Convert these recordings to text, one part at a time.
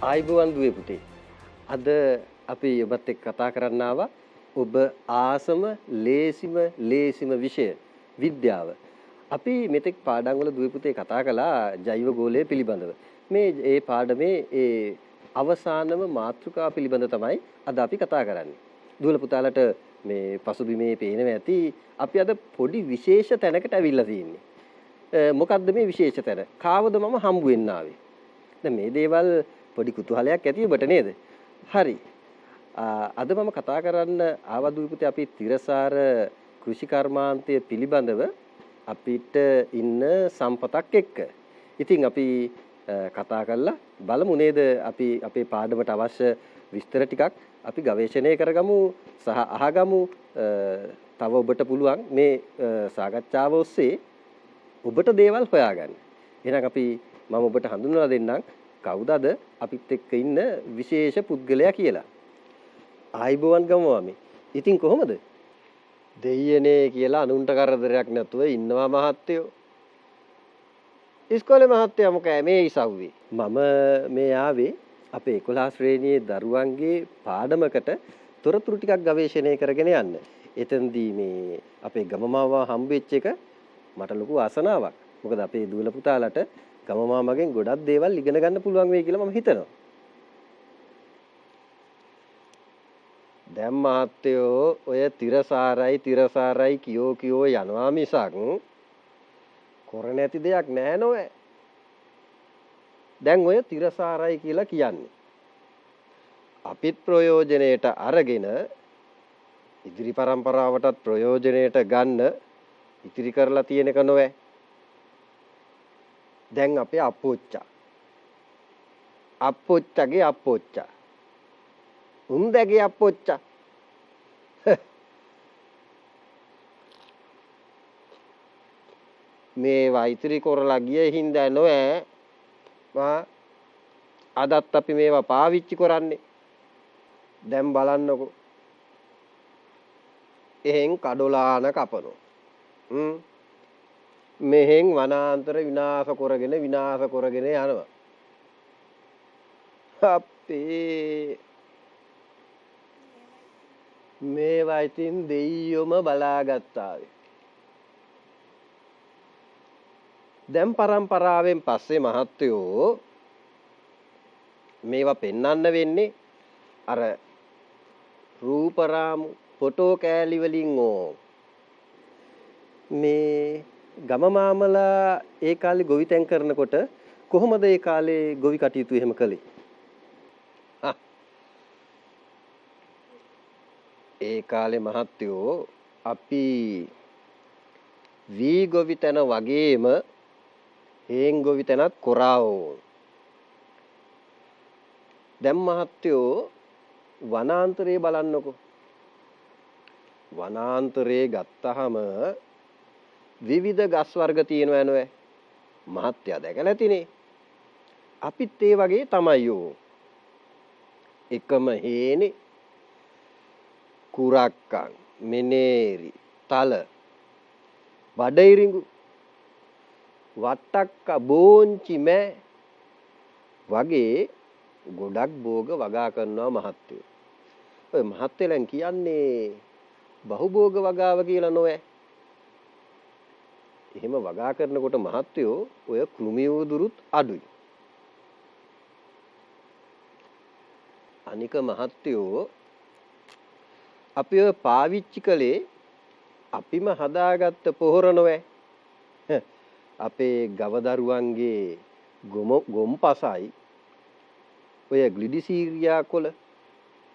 ආයිබෝවන් දුවේ පුතේ. අද අපි ඔබත් එක්ක කතා කරන්න ආවා ඔබ ආසම ලේසිම විෂය විද්‍යාව. අපි මෙතෙක් පාඩම් වල දුවේ පුතේ කතා කළා ජෛව ගෝලය පිළිබඳව. මේ පාඩමේ අවසානම මාතෘකාව පිළිබඳව තමයි අද අපි කතා කරන්නේ. දුවල පුතාලට මේ පසුබිමේ පේනවා ඇති අපි අද පොඩි විශේෂ තැනකට ඇවිල්ලා තියෙන්නේ. මොකද්ද මේ විශේෂ තැන? කාවද මම හම්බ වෙන්න ආවේ? දැන් මේ දේවල් පොඩි කුතුහලයක් ඇති ඔබට නේද? හරි. අද මම කතා කරන්න ආවදුයි පුතේ අපි තිරසාර කෘෂි කර්මාන්තය පිළිබඳව අපිට ඉන්න සම්පතක් එක්ක. ඉතින් අපි කතා කරලා බලමු නේද අපි අපේ පාඩමට අවශ්‍ය විස්තර ටිකක් අපි ගවේෂණය කරගමු සහ අහගමු. තව ඔබට පුළුවන් මේ සාකච්ඡාව ඔස්සේ ඔබට දේවල් හොයාගන්න. එහෙනම් අපි මම ඔබට හඳුන්වලා දෙන්නම් කවුද අද අපිත් එක්ක ඉන්න විශේෂ පුද්ගලයා කියලා. ආයිබෝවන් ගමවමි. ඉතින් කොහොමද? දෙයියනේ කියලා අනුන්ට කරදරයක් නැතුව ඉන්නවා මහත්තයෝ. ඉස්කෝලේ මහත්තයා මොකෑ මේ ඉසව්වේ? මම මේ ආවේ අපේ 11 ශ්‍රේණියේ දරුවන්ගේ පාඩමකට තොරතුරු ටිකක් ගවේෂණය කරගෙන යන්න. එතෙන්දී මේ අපේ ගමමාවා හම්බෙච්ච එක මට ලොකු ආසනාවක්. මොකද අපේ දුවල පුතාලට ගමමාමගෙන් ගොඩක් දේවල් ඉගෙන ගන්න පුළුවන් වෙයි කියලා මම හිතනවා. දැන් මහත්තයෝ ඔය තිරසාරයි කියෝ යනවා මිසක් කර නැති දෙයක් නෑ නෝෑ. දැන් ඔය තිරසාරයි කියලා කියන්නේ අපිත් ප්‍රයෝජනයට අරගෙන ඉදිරි પરම්පරාවටත් ප්‍රයෝජනයට ගන්න ඉතිරි කරලා තියෙන එක නෝෑ. දැන් අපේ අප්පොච්චගේ අප්පොච්චා උන්දගේ අප්පොච්චා මේවා ඉතිරි කරලා ගියේ හින්දා නෝෑ අදත් අපි මේවා පාවිච්චි කරන්නේ. දැන් බලන්නකෝ එහෙන් කඩොලාන කපනවා. මෙහෙන් වනාන්තර විනාශ කරගෙන යනවා. අපේ මේවා ඉතින් දෙයියොම බලාගත්තා. දැන් પરම්පරාවෙන් පස්සේ මහත්තයෝ මේවා පෙන්වන්න වෙන්නේ අර රූපරාමු ෆොටෝ කෑලි වලින් මේ ගම මාමලා ඒ කාලේ ගොවිතැන් කරනකොට කොහොමද ඒ කාලේ ගොවි කටයුතු එහෙම කළේ? ඒ කාලේ මහත්තයෝ අපි වී ගොවිතැන වගේම හේන් ගොවිතැනත් කරාවෝ. දැන් මහත්තයෝ වනාන්තරේ බලන්නකෝ. වනාන්තරේ ගත්තාම විවිධ ගස් වර්ග තියෙනවා නේද? මහත්තයා දැකලා නැතිනේ. අපිත් ඒ වගේ තමයියෝ. එකම හේනේ කුරක්කන්, මෙනේරි, තල, බඩයිරිඟු, වට්ටක්ක, බෝංචි මෑ වගේ ගොඩක් භෝග වගා කරනවා මහත්තයෝ. ඔය මහත්තයලන් කියන්නේ බහුභෝග වගාව කියලා නෝෑ. එහෙම වගා කරනකොට මහත්තයෝ ඔය කෘමි උදුරුත් අඩුයි. අනික මහත්තයෝ අපි ඔය පාවිච්චි කළේ අපිම හදාගත්ත පොහොර නෝෑ. අපේ ගවදරුවන්ගේ ගොම්පසයි ඔය ග්ලිඩිසීරියා කොළ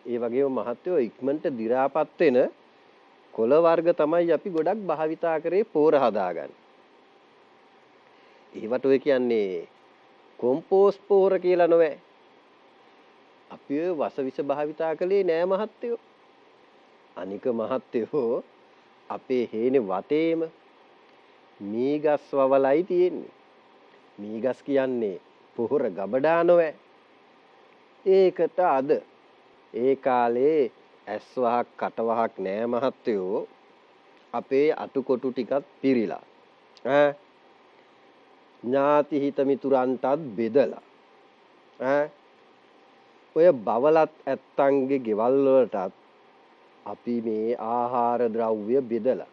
ඒ වගේම මහත්තයෝ ඉක්මනට දි รา පත් වෙන කොළ වර්ග තමයි අපි ගොඩක් භාවිතා කරේ පොහොර හදාගන්න. ඒවට ඔය කියන්නේ කොම්පෝස්ට් පොහොර කියලා නෝෑ. අපි ඔය වසවිස භාවිතා කළේ නෑ මහත්තයෝ. අනික මහත්තයෝ අපේ හේනේ වටේම මීගස් වවලයි තියෙන්නේ. මීගස් කියන්නේ පොහොර ගබඩා නෝෑ. ඒකට අද ඒ කාලේ ඇස්වහක් කටවහක් නෑ මහත්තයෝ. අපේ අටුකොටු ටිකක් පිරීලා ඥාති හිත මිතුරන්ටත් බෙදලා ඔය බවලත් ඇත්තන්ගේ ගෙවල් වලටත් අපි මේ ආහාර ද්‍රව්‍ය බෙදලා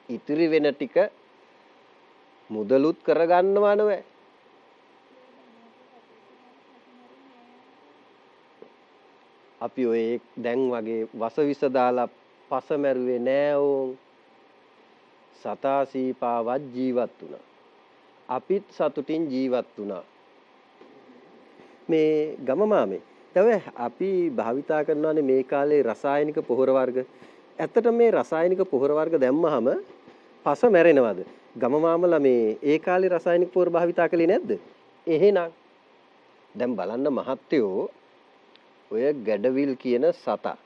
ඉතිරි වෙන ටික මුදලුත් කරගන්නවා නෑ. අපි ඔය දැන් වගේ වසවිස දාලා පස මැරුවේ නෑ ඕන්. සතා සීපාවත් ජීවත් වුණා. අපිත් සතුටින් ජීවත් වුණා. මේ ගම මාමේ දැන් අපි භාවිතා කරනවානේ මේ කාලේ රසායනික පොහොර වර්ග. ඇත්තට මේ රසායනික පොහොර වර්ග දැම්මහම පස මැරෙනවද? ගම මාමලා මේ ඒ කාලේ රසායනික පොහොර භාවිතා කළේ නැද්ද? එහෙනම් දැන් බලන්න මහත්තයෝ ඔය ගැඩවිල් කියන සතා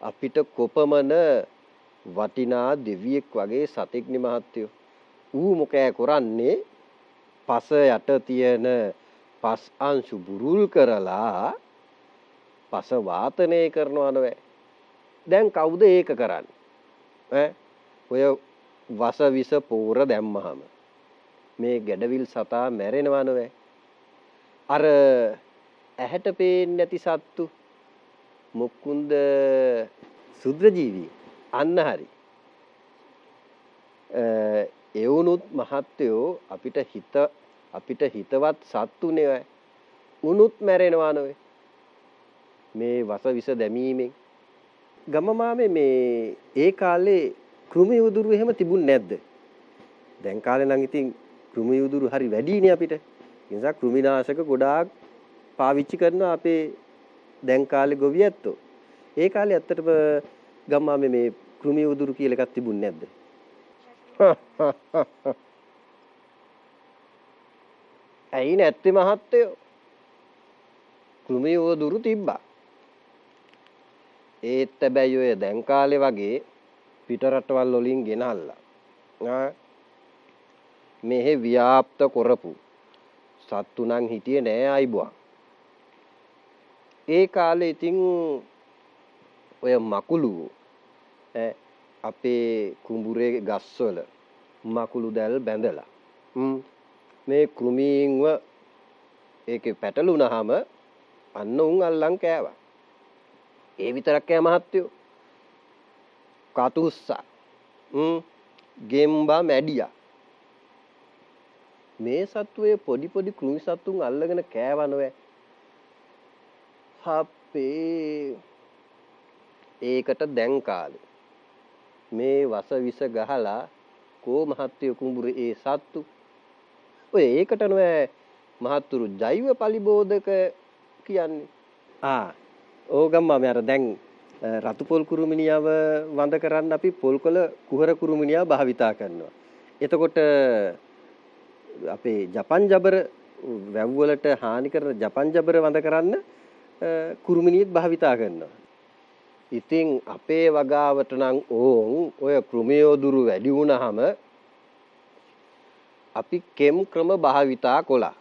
අපිට කොපමණ වටිනා දෙවියෙක් වගේ සතෙක්නි මහත්තයෝ. ඌ මොකෑ කරන්නේ? පස යට තියෙන පස් අංශු බුරුල් කරලා පස වාතනය කරනවා නෑ. දැන් කවුද ඒක කරන්නේ? ඔය වස විස පෝර දැම්මහම මේ ගැඩවිල් සතා මැරෙනව නෑ. අර ඇහැට පේන්නේ නැති සත්තු මොක්කුන්ද සුද්‍රජීවී අන්න හරි. එවුනුත් මහත්තයෝ අපිට හිතවත් සත්තුනේ උනුත් මැරෙනවා නෝ මේ වස විස දැමීමෙන්. ගම මාමේ මේ ඒ කාලේ කෘමි උදුරු එහෙම තිබුණ නැද්ද? දැන් කාලේ නම් ඉතින් කෘමි උදුරු හරි වැඩිනේ අපිට. ඒ නිසා කෘමිනාශක ගොඩාක් පාවිච්චි කරනවා අපේ දැන් කාලේ ගොවියැත්තෝ. ඒ කාලේ ඇත්තටම ගම මාමේ මේ කෘමි උදුරු කියලා එකක් තිබුණ නැද්ද? ඇයි නැත්තේ මහත්තයෝ? කෘමි උදුරු තිබ්බා. ඒත් හැබැයි ඔය දැන් කාලේ වගේ පිට රටවල් වලින් ගෙනල්ලා මෙහෙ ව්‍යාප්ත කරපු සත්තු නම් හිටියේ නෑ අයිබුවා. ඒ කාලේ ඉතින් ඔය මකුළු අපේ කුඹුරේ ගස්වල මකුළු දැල් බැඳලා මේ කෘමීන්ව ඒකේ පැටලුනහම අන්න උන් අල්ලන් කෑවා. ඒ විතරක් කෑ මහත්තයෝ. කතුස්සා ගෙම්බා මැඩියා මේ සත්වයේ පොඩි පොඩි කෘමි සතුන් අල්ලගෙන කෑවනොය. හප්පේ ඒකට දැන් කාලේ මේ වස විස ගහලා කෝ මහත්තයෝ කුඹුරේ ඒ සත්තු ඔය ඒකට නෑ මහත්තුරු ජෛව පලිබෝධක කියන්නේ. ඕගම්ම මම අර දැන් රතු පොල් කුරුමිනියව වඳ කරන්න අපි පොල්කොළ කුහර කුරුමිනියා භාවිතා කරනවා. එතකොට අපේ ජපන් ජබර වැව් වලට හානි කරන ජපන් ජබර වඳ කරන්න කුරුමිනියෙක් භාවිතා කරනවා. ඉතින් අපේ වගාවට නම් ඔය කෘමියෝදුරු වැඩි වුණාම අපි කෙම් ක්‍රම භාවිතා කළා.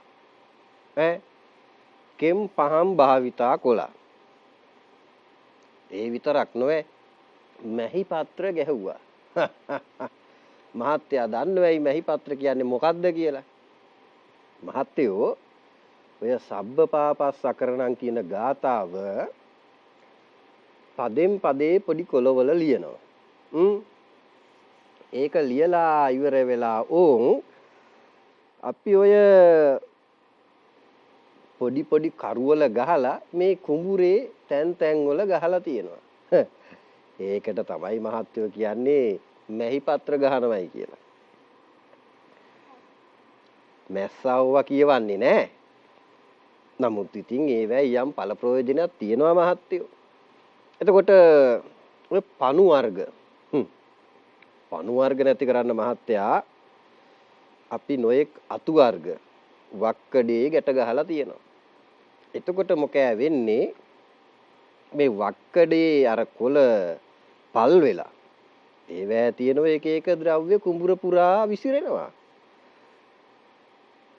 කෙම් පහම් භාවිතා කළා. ඒ විතරක් නොවේ මැහි පත්‍ර ගැහුවා. මහත්තයා දන්නවයි මැහි පත්‍ර කියන්නේ මොකක්ද කියලා? මහත්තයෝ ඔය සබ්බ පාපස් අකරණං කියන ගාතාව පදෙන් පදේ පොඩි කොළවල ලියනවා. ඒක ලියලා ඉවර වෙලා අපි ඔය පොඩි පොඩි කරුවල ගහලා මේ කුඹුරේ තැන් තැන් වල ගහලා තියෙනවා. ඒකට තමයි මහත්තයෝ කියන්නේ මැහි පත්‍ර ගහනවයි කියලා. මැස්සවවා කියවන්නේ නෑ. නමුත් ඉතින් ඒවැයි යම් ඵල ප්‍රයෝජනයක් තියෙනවා මහත්තයෝ. එතකොට ඔය පණු වර්ග නැති කරන්න මහත්තයා අපි නොයෙක් අතු වර්ග වක්කඩේ ගැට ගහලා තියෙනවා. එතකොට මොකෑ වෙන්නේ? මේ වක්කඩේ අර කොළ පල් වෙලා ඒවැය තියෙන එක එක ද්‍රව්‍ය කුඹුර පුරා විසිරෙනවා.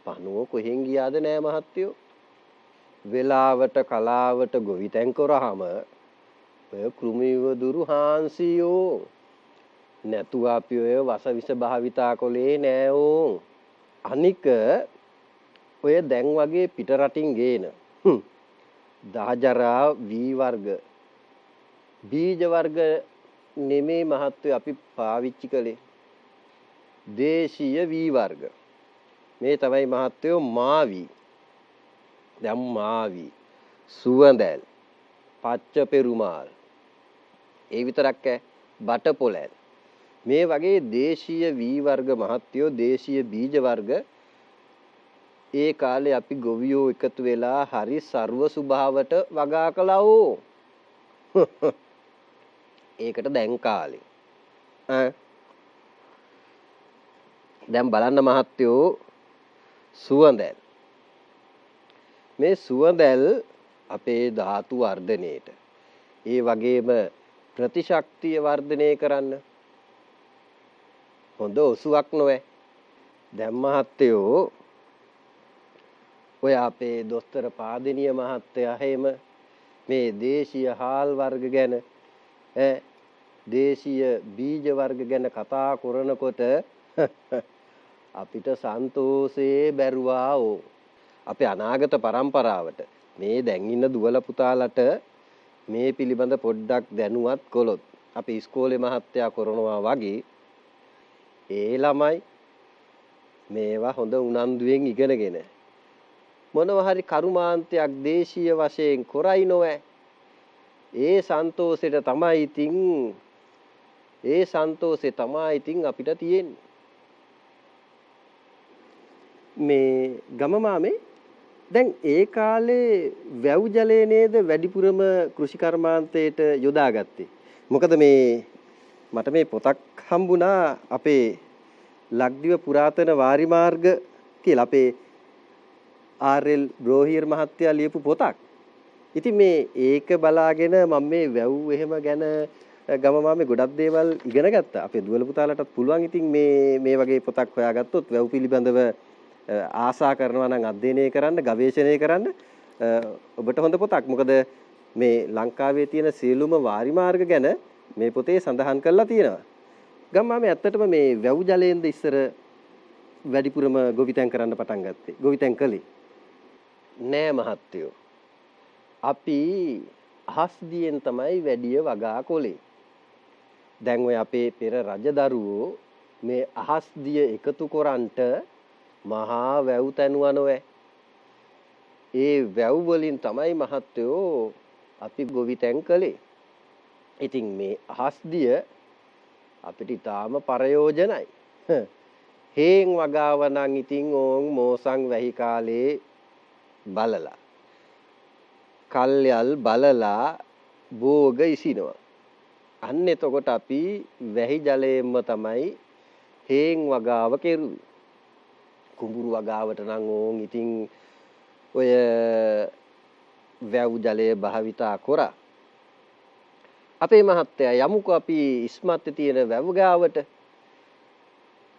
පණුව කොහෙන් ගියාද නෑ මහත්තයෝ. වෙලාවට කලාවට ගොවිතැන් කරාම ඔය කෘමිවදුරු හාන්සියෝ නැතුව අපි ඔය වස විස භාවිතා කොලේ නෑ අනික ඔය දැන් වගේ පිට රටින් ගේන දහජරා වී වර්ග බීජ වර්ග නෙමේ මහත්වෝ අපි පාවිච්චි කළේ දේශීය වී වර්ග. මේ තමයි මහත්වෝ මාවි. දැන් මාවි, සුවඳැල්, පච්ච පෙරුමාල්. ඒ විතරක් බටපොළල්. මේ වගේ දේශීය වී වර්ග මහත්වෝ දේශීය බීජ වර්ග ඒ කාලේ අපි ගොවියෝ එකතු වෙලා හරි ਸਰව සුභාවට වගා කළා ඕ. ඒකට දැන් කාලේ දැන් බලන්න මහත්තයෝ සුවඳැල් මේ සුවඳැල් අපේ ධාතු වර්ධනයේට ඒ වගේම ප්‍රතිශක්තිය වර්ධනය කරන්න හොඳ ඔසුවක් නොවේ. දැන් මහත්තයෝ ඔය අපේ දොස්තර පාදිනිය මහත්තයා හැම මේ දේශීය හාල් වර්ග ගැන දේශීය බීජ වර්ග ගැන කතා කරනකොට අපිට සන්තෝෂේ බැරුවා ඕ. අපේ අනාගත පරම්පරාවට මේ දැන් ඉන්න දුවල පුතාලට මේ පිළිබඳ පොඩ්ඩක් දැනුවත් කළොත් අපි ඉස්කෝලේ මහත්තයා කරනවා වගේ ඒ ළමයි මේවා හොඳ උනන්දුවෙන් ඉගෙනගෙන මොනවා හරි කරුමාන්තයක් දේශීය වශයෙන් කරයි නොවේ. ඒ සන්තෝෂෙට තමයි ඉතින් අපිට තියෙන්නේ. මේ ගම මාමේ දැන් ඒ කාලේ වැව් ජලය නේද වැඩිපුරම කෘෂි කර්මාන්තයට යොදාගත්තේ. මොකද මට මේ පොතක් හම්බුණා අපේ ලක්දිව පුරාතන වාරි මාර්ග කියලා අපේ ආර්.එල්. බ්‍රෝහියර් මහත්තයා ලියපු පොතක්. ඉතින් ඒක බලාගෙන මම මේ වැව් එහෙම ගැන ගම මාමේ ගොඩක් දේවල් ඉගෙන ගත්තා. අපේ දුවල පුතාලටත් පුළුවන් ඉතින් මේ වගේ පොතක් හොයාගත්තොත් වැව් පිළිබඳව ආසා කරනවා නම් අධ්‍යයනය කරන්න, ගවේෂණය කරන්න ඔබට හොඳ පොතක්. මොකද මේ ලංකාවේ තියෙන සියලුම වාරි මාර්ග ගැන මේ පොතේ සඳහන් කරලා තියෙනවා. ගම මාමේ ඇත්තටම මේ වැව් ජලයෙන්ද ඉස්සර වැඩිපුරම ගොවිතැන් කරන්න පටන් ගත්තේ. ගොවිතැන් කළේ නෑ මහත්තයෝ. අපි අහස් දියෙන් තමයි වැඩිය වගා කොලේ. දැන් ඔය අපේ පෙර රජදරුවෝ මේ අහස් දිය එකතු කරන්ට මහා වැව් තැනුවා නොවේ. ඒ වැව් වලින් තමයි මහත්තයෝ අපි ගොවිතැන් කළේ. ඉතින් මේ අහස් දිය අපිට ඊටාම ප්‍රයෝජනයි. හේන් වගාව නම් ඉතින් ඕන් මෝසන් වැහි කාලේ බලලා කල්යල් බලලා භෝග ඉසිනවා. අන්න එතකොට අපි වැහි ජලයෙන්ම තමයි හේන් වගාව කෙරුවේ. කුඹුරු වගාවට නම් ඕන් ඉතින් ඔය වැව් ජලය භාවිතා කරා. අපේ මහත්තයා යමුකෝ අපි ඉස්මත්තේ තියෙන වැව් ගාවට.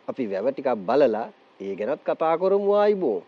අපි වැව ටිකක් බලලා ඒ ගැනත් කතා කරමු ආයිබෝ.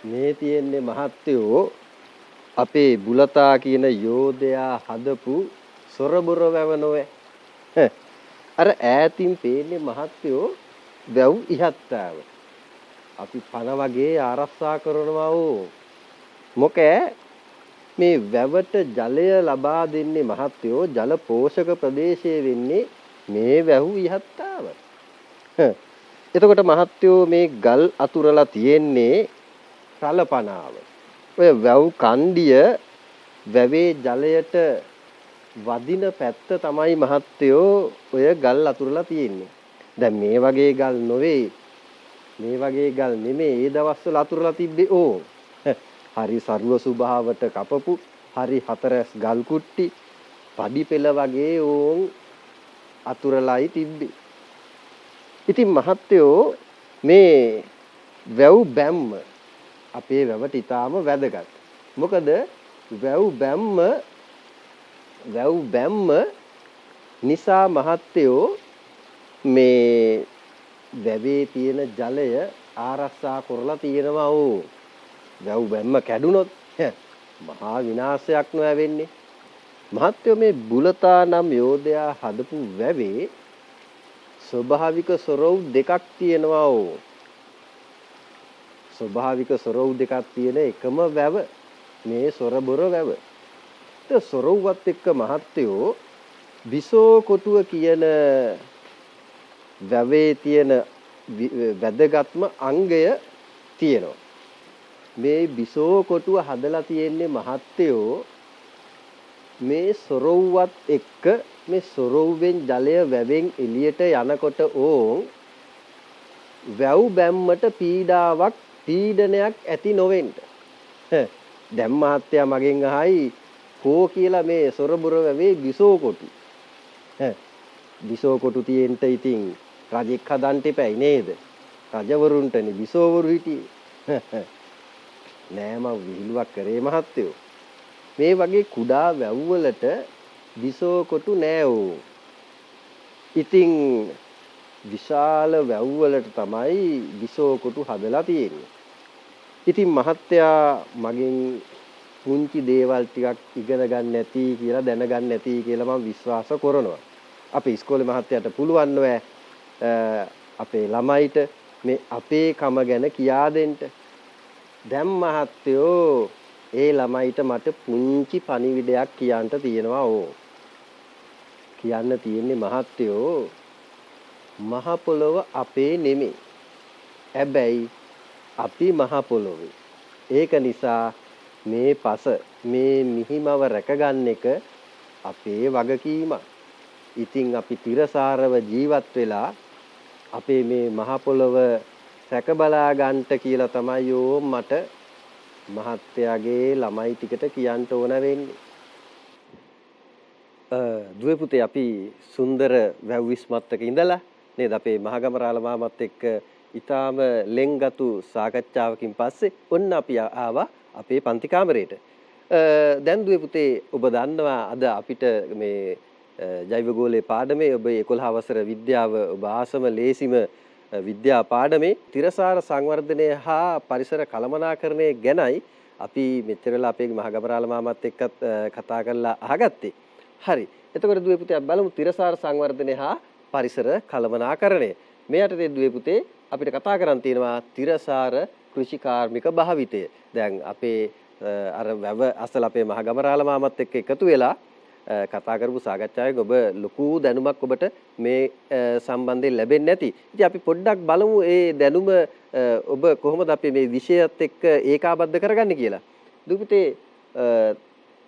මේ තියෙන්නේ මහත්තයෝ අපේ බුලතා කියන යෝධයා හදපු සොරබොර වැව නොවේ. අර ඈතින් පේන්නේ මහත්තයෝ වැව් ඉහත්තාව. අපි පන වගේ ආරක්ෂා කරනවා ඕ. මොකෑ මේ වැවට ජලය ලබා දෙන්නේ මහත්තයෝ ජල පෝෂක ප්‍රදේශයේ වෙන්නේ මේ වැව් ඉහත්තාව. එතකොට මහත්තයෝ මේ ගල් අතුරලා තියෙන්නේ රළපනාව. ඔය වැව් කණ්ඩිය වැවේ ජලයට වදින පැත්ත තමයි මහත්තයෝ ඔය ගල් අතුරලා තියෙන්නේ. දැන් මේ වගේ ගල් නොවේ. මේ වගේ ගල් නෙමේ ඒ දවස්වල අතුරලා තිබ්බේ ඕ. හරි සර්ව ස්වභාවට කපපු හරි හතරස් ගල් කුට්ටි පඩි පෙළ වගේ ඕන් අතුරලායි තිබ්බේ. ඉතින් මහත්තයෝ මේ වැව් බැම්ම අපේ වැවට ඊටාම වැදගත්. මොකද වැව් බැම්ම නිසා මහත්තයෝ මේ වැවේ තියෙන ජලය ආරක්ෂා කරලා තියෙනවා ඕ. වැව් බැම්ම කැඩුනොත් මහා විනාශයක් නෑ වෙන්නේ. මහත්තයෝ මේ බුලතා නම් යෝධයා හදපු වැවේ ස්වභාවික සොරව් දෙකක් තියෙනවා ඕ. ස්වභාවික සොරව් දෙකක් තියෙන එකම වැව මේ සොරබොර වැව. ඒ සොරව්වත් එක්ක මහත්තයෝ විසෝ කොටුව කියන වැවේ තියෙන වැදගත්ම අංගය තියෙනවා. මේ විසෝ කොටුව හදලා තියෙන්නේ මහත්තයෝ මේ සොරව්වත් එක්ක මේ සොරව්වෙන් ජලය වැවෙන් එළියට යනකොට ඕන් වැව් බැම්මට පීඩනයක් ඇති නොවෙන්න. දැන් මහත්තයා මගෙන් අහයි කෝ කියලා මේ සොරබොර වැවේ විසෝ කොටු. විසෝ කොටු තියෙන්න ඉතින් රජෙක් හදන්න එපැයි නේද? රජවරුන්ටනේ විසෝවරු හිටියේ. නෑ මම විහිළුවක් කරේ මහත්තයෝ. මේ වගේ කුඩා වැව්වලට විසෝ කොටු නෑ ඕ. ඉතින් විශාල වැව්වලට තමයි විසෝ කොටු හදලා තියෙන්නේ. ඉතින් මහත්තයා මගෙන් පුංචි දේවල් ටිකක් ඉගෙන ගන්න නැති කියලා දැනගන්න නැති කියලා මම විශ්වාස කරනවා. අපේ ඉස්කෝලේ මහත්තයාට පුළුවන් නෑ අපේ ළමයිට මේ අපේ කම ගැන කියා දෙන්න. දැන් මහත්තයෝ ඒ ළමයිට මට පුංචි පණිවිඩයක් කියන්න තියෙනවා ඕ. කියන්න තියෙන්නේ මහත්තයෝ මහ පොළොව අපේ නෙමෙයි. හැබැයි අපි මහ පොළොවේ. ඒක නිසා මේ පස මේ මිහිමව රැකගන්න එක අපේ වගකීමක්. ඉතින් අපි තිරසාරව ජීවත් වෙලා අපේ මේ මහ පොළොව රැක බලා ගන්නට කියලා තමයි යෝ මට මහත්තයාගේ ළමයි ටිකට කියන්න ඕන වෙන්නේ. දුවේ පුතේ අපි සුන්දර වැව් විස්මත්තක ඉඳලා නේද අපේ මහගමරාල මාමත් එක්ක ඊටාම ලෙන්ගතු සාකච්ඡාවකින් පස්සේ ඔන්න අපි ආවා අපේ පන්ති කාමරේට. දැන් දුවේ පුතේ ඔබ දන්නවා අද අපිට මේ ජෛවගෝලයේ පාඩමේ ඔබ 11 වසර විද්‍යාව ඔබ ආසම ලේසිම විද්‍යා පාඩමේ තිරසාර සංවර්ධනය හා පරිසර කළමනාකරණය ගැනයි අපි මෙච්චර වෙලා අපේ මහගමරාල මාමත් එක්ක කතා කරලා අහගත්තේ. හරි. එතකොට දුවේ පුතේ අපි බලමු තිරසාර සංවර්ධනය හා පරිසර කළමනාකරණය. මේ යටතේ දුවේ පුතේ අපිට කතා කරන් තියෙනවා තිරසාර කෘෂිකාර්මික භාවිතය. දැන් අපේ අර වැව අසල අපේ මහගමරාල මාමත් එක්ක එකතු වෙලා කතා කරපු සාකච්ඡාවේ ඔබ ලොකු දැනුමක් ඔබට මේ සම්බන්ධයෙන් ලැබෙන්නේ නැති. ඉතින් අපි පොඩ්ඩක් බලමු ඒ දැනුම ඔබ කොහොමද අපි මේ විෂයත් එක්ක ඒකාබද්ධ කරගන්නේ කියලා. දුපිතේ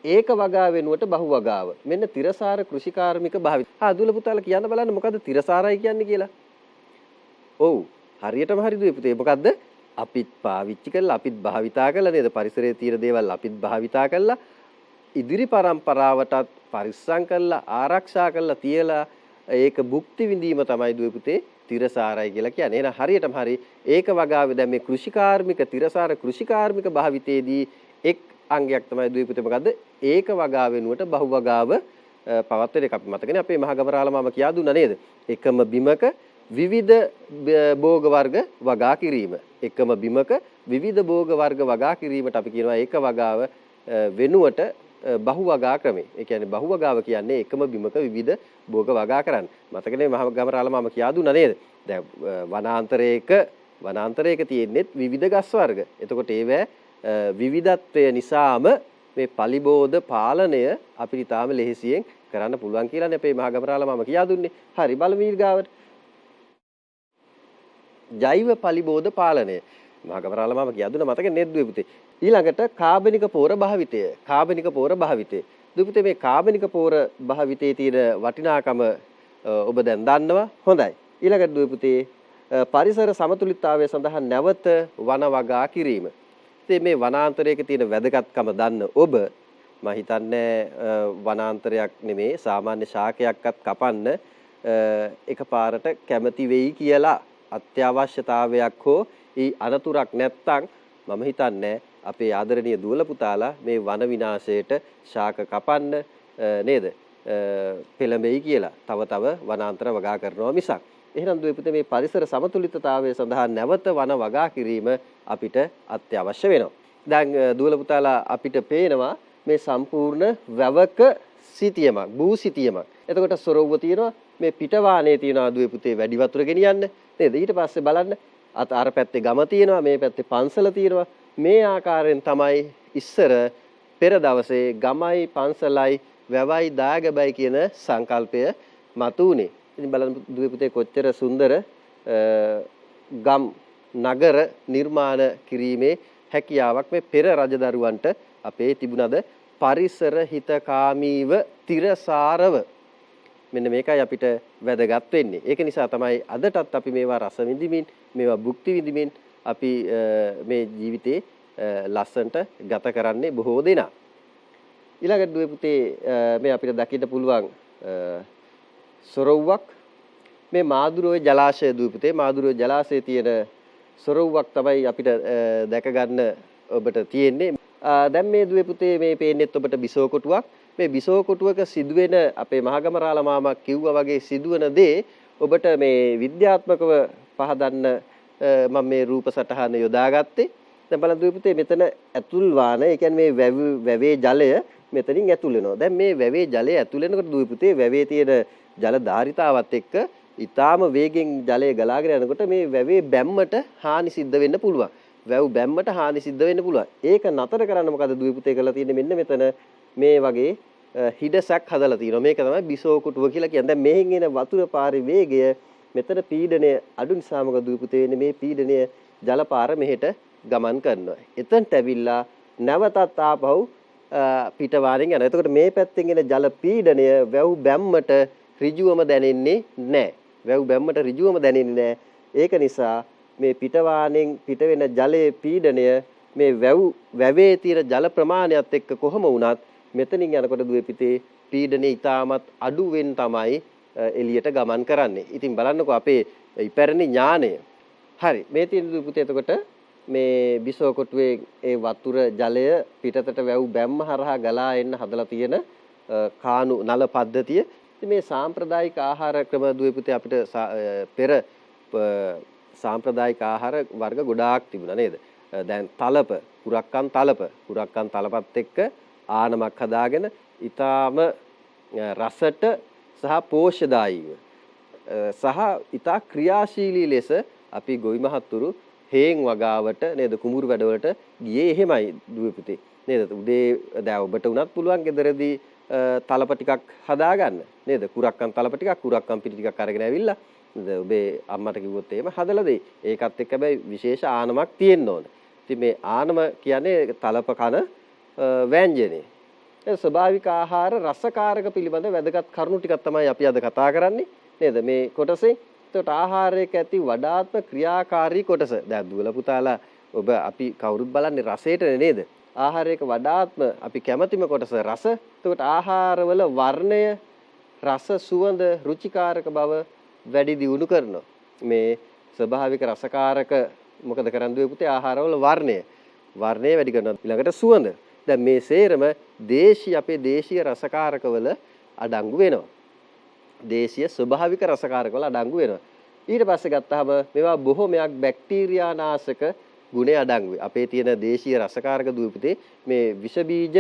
ඒක වගා වෙනුවට බහු වගාව. මෙන්න තිරසාර කෘෂිකාර්මික භාවිත. දුල පුතාලා කියන්න බලන්න මොකද්ද තිරසාරයි කියන්නේ කියලා. ඔව් හරියටම හරි දුවේ පුතේ. මොකද්ද? අපිත් පාවිච්චි කරලා අපිත් භාවිතා කරලා නේද පරිසරයේ තියෙන දේවල් අපිත් භාවිතා කරලා ඉදිරි පරම්පරාවටත් පරිස්සම් කරලා ආරක්ෂා කරලා තියලා ඒක භුක්ති විඳීම තමයි දුවේ පුතේ තිරසාරයි කියලා කියන්නේ. එහෙනම් හරියටම හරි ඒක වගාවේ දැන් මේ කෘෂිකාර්මික තිරසාර කෘෂිකාර්මික භාවිතයේදී එක් අංගයක් තමයි දුවේ පුතේ මොකද්ද? ඒක වගා වෙනුවට බහු වගාව පවත්වන එක අපි මතකනේ අපේ මහගමරාල මාම කියා දුන්නා නේද? එකම බිමක විවිධ භෝග වර්ග වගා කිරීම. එකම බිමක විවිධ භෝග වර්ග වගා කිරීමට අපි කියනවා ඒක වගාව වෙනුවට බහු වගා ක්‍රමය. ඒ කියන්නේ බහු වගාව කියන්නේ එකම බිමක විවිධ භෝග වගා කරන්න. මතකනේ මහගමරාල මම කියා දුන්නා නේද? දැන් වනාන්තරයක තියෙන්නේ විවිධ ගස් වර්ග. එතකොට ඒවැ විවිධත්වය නිසාම මේ පලිබෝධ පාලනය අපිට ඊටාම ලෙහෙසියෙන් කරන්න පුළුවන් කියලානේ අපේ මහගමරාල මම කියා දුන්නේ. හරි බලමු ඊගාවට. ජෛව පලිබෝධ පාලනය. මහගමරාල මම කියා දුන්නා මතක නේද පුතේ? ඊළඟට කාබනික පෝර භාවිතය. කාබනික පෝර භාවිතය. දුපුතේ මේ කාබනික පෝර භාවිතයේ තියෙන වටිනාකම ඔබ දැන් දන්නවා. හොඳයි. ඊළඟට දුපුතේ පරිසර සමතුලිතතාවය සඳහා නැවත වන වගා කිරීම. ඉතින් මේ වනාන්තරයක තියෙන වැදගත්කම දන්න ඔබ මම හිතන්නේ වනාන්තරයක් නෙමේ සාමාන්‍ය ශාකයක්වත් කපන්න එකපාරට කැමති වෙයි කියලා අත්‍යවශ්‍යතාවයක් හෝ ඊ අනතුරක් නැත්තම් මම හිතන්නේ අපේ ආදරණීය දුවල පුතාලා මේ වන විනාශයට ශාක කපන්න නේද පෙළඹෙයි කියලා තව වනාන්තර වගා කරනවා මිසක්. එහෙනම් දුවේ පුතේ මේ පරිසර සමතුලිතතාවය සඳහා නැවත වන වගා කිරීම අපිට අත්‍යවශ්‍ය වෙනවා. දැන් දුවල පුතාලා අපිට පේනවා මේ සම්පූර්ණ වැවක සිටියමක්, බූ සිටියමක්. එතකොට සොරවුව තියෙනවා, මේ පිටවානේ තියෙනවා දුවේ පුතේ වැඩි වතුර ගෙනියන්න. නේද? ඊට පස්සේ බලන්න අර පැත්තේ ගම තියෙනවා, මේ පැත්තේ පන්සල තියෙනවා. මේ ආකාරයෙන් තමයි ඉස්සර පෙර දවසේ ගමයි පන්සලයි වැවයි දාගබයි කියන සංකල්පය මතුනේ. ඉතින් බලන්න දුවේ පුතේ කොච්චර සුන්දර ගම් නගර නිර්මාණ කිරීමේ හැකියාවක් මේ පෙර රජදරුවන්ට අපේ තිබුණද පරිසර හිතකාමීව තිරසාරව. මෙන්න මේකයි අපිට වැදගත් වෙන්නේ. ඒක නිසා තමයි අදටත් අපි මේවා රස විඳිමින් මේවා භුක්ති විඳිමින් අපි මේ ජීවිතේ ලස්සනට ගත කරන්නේ බොහෝ දෙනා. ඊළඟට දුවේ පුතේ මේ අපිට දකින්න පුළුවන් සොරව්වක් මේ මාදුරුවේ ජලාශය දුවේ පුතේ මාදුරුවේ ජලාශයේ තියෙන සොරව්වක් තමයි අපිට දැක ගන්න ඔබට තියෙන්නේ. දැන් මේ දුවේ පුතේ මේ පේන්නේත් ඔබට බිසෝ කොටුවක්. මේ බිසෝ කොටුවක සිදුවෙන අපේ මහගමරාල මාමා කිව්වා වගේ සිදුවන දේ ඔබට මේ විද්‍යාත්මකව පහදන්න මම මේ රූප සටහන යොදාගත්තේ. දැන් බලන්න දුවේ පුතේ මෙතන ඇතුල් වාන, ඒ කියන්නේ මේ වැවේ ජලය මෙතනින් ඇතුල් වෙනවා. දැන් මේ වැවේ ජලය ඇතුල් වෙනකොට දුවේ පුතේ වැවේ තියෙන ජල ධාරිතාවත් එක්ක ඊටාම වේගෙන් ජලය ගලාගෙන යනකොට මේ වැවේ බැම්මට හානි සිද්ධ වෙන්න පුළුවන්. වැව් බැම්මට හානි සිද්ධ වෙන්න පුළුවන්. ඒක නතර කරන්න මොකද දුවේ පුතේ කරලා තියෙන්නේ? මෙන්න මෙතන මේ වගේ හිඩසක් හදලා තියෙනවා. මේක තමයි බිසෝ කොටුව කියලා කියන්නේ. දැන් මෙහෙන් එන වතුර පාරේ වේගය මෙතන පීඩනය අඩු නිසා මොකද දුවේ පුතේ වෙන්නේ? මේ පීඩනය ජල පාර මෙහෙට ගමන් කරනවා. එතනට ඇවිල්ලා නැවතත් ආපහු පිටවාරෙන් යනවා. එතකොට මේ පැත්තෙන් එන ජල පීඩනය වැව් බැම්මට ඍජුවම දැනෙන්නේ නැහැ. වැව් බැම්මට ඍජුවම දැනෙන්නේ නැහැ. ඒක නිසා මේ පිටවානෙන් පිට වෙන ජලයේ පීඩනය මේ වැවේ තියෙන ජල ප්‍රමාණයත් එක්ක කොහම වුණත් මෙතනින් යනකොට දුවේ පිටේ පීඩනය ඉතාමත් අඩුවෙන් තමයි එළියට ගමන් කරන්නේ. ඉතින් බලන්නකෝ අපේ ඉපැරණි ඥානය. හරි. මේ තියෙන දුවේ පුතේ එතකොට මේ බිසෝ කොටුවේ ඒ වතුර ජලය පිටතට වැව් බැම්ම හරහා ගලා එන්න හදලා තියෙන කාණු නල පද්ධතිය. ඉතින් මේ සාම්ප්‍රදායික ආහාර ක්‍රම දුවේ පුතේ අපිට පෙර සාම්ප්‍රදායික ආහාර වර්ග ගොඩාක් තිබුණා නේද? දැන් තලප, කුරක්කන් තලපත් එක්ක ආනමක් හදාගෙන ඊටාම රසට සහ පෝෂ්‍යදායීව සහ ඊටා ක්‍රියාශීලී ලෙස අපි ගොවි මහත්තුරු හේන් වගාවට නේද කුඹුරු වැඩවලට ගියේ එහෙමයි දුවේ පුතේ නේද? උදේ දැන් ඔබට උනත් පුළුවන් ගෙදරදී තලප ටිකක් හදාගන්න නේද? කුරක්කන් තලප ටිකක්, කුරක්කන් පිටි ටිකක් අරගෙන ඇවිල්ලා ඔබේ අම්මට කිව්වොත් එහෙම හදලා දෙයි. ඒකත් එක්ක හැබැයි විශේෂ ආනමක් තියෙන්න ඕන. ඉතින් මේ ආනම කියන්නේ තලප කන ව්‍යංජනේ. ඒ ස්වභාවික ආහාර රසකාරක පිළිබඳ වැදගත් කරුණු ටිකක් තමයි අපි අද කතා කරන්නේ නේද? මේ කොටසේ. එතකොට ආහාරයක ඇති වඩාත්ම ක්‍රියාකාරී කොටස. දැන් දුවල පුතාලා ඔබ අපි කවුරුත් බලන්නේ රසයටනේ නේද? ආහාරයක වඩාත්ම අපි කැමතිම කොටස රස. එතකොට ආහාරවල වර්ණය, රස, සුවඳ, රුචිකාරක බව වැඩි දියුණු කරනවා. මේ ස්වභාවික රසකාරක මොකද කරන්නේ දුවේ පුතේ? ආහාරවල වර්ණය වැඩි කරනවා. ඊළඟට සුවඳ. දැන් මේ සේරම අපේ දේශීය රසකාරකවල අඩංගු වෙනවා. දේශීය ස්වභාවික රසකාරකවල අඩංගු වෙනවා. ඊට පස්සේ ගත්තාම මේවා බොහෝමයක් බැක්ටීරියා නාශක ගුණය අඩංගුයි. අපේ තියෙන දේශීය රසකාරක දූපිතේ මේ විෂ බීජ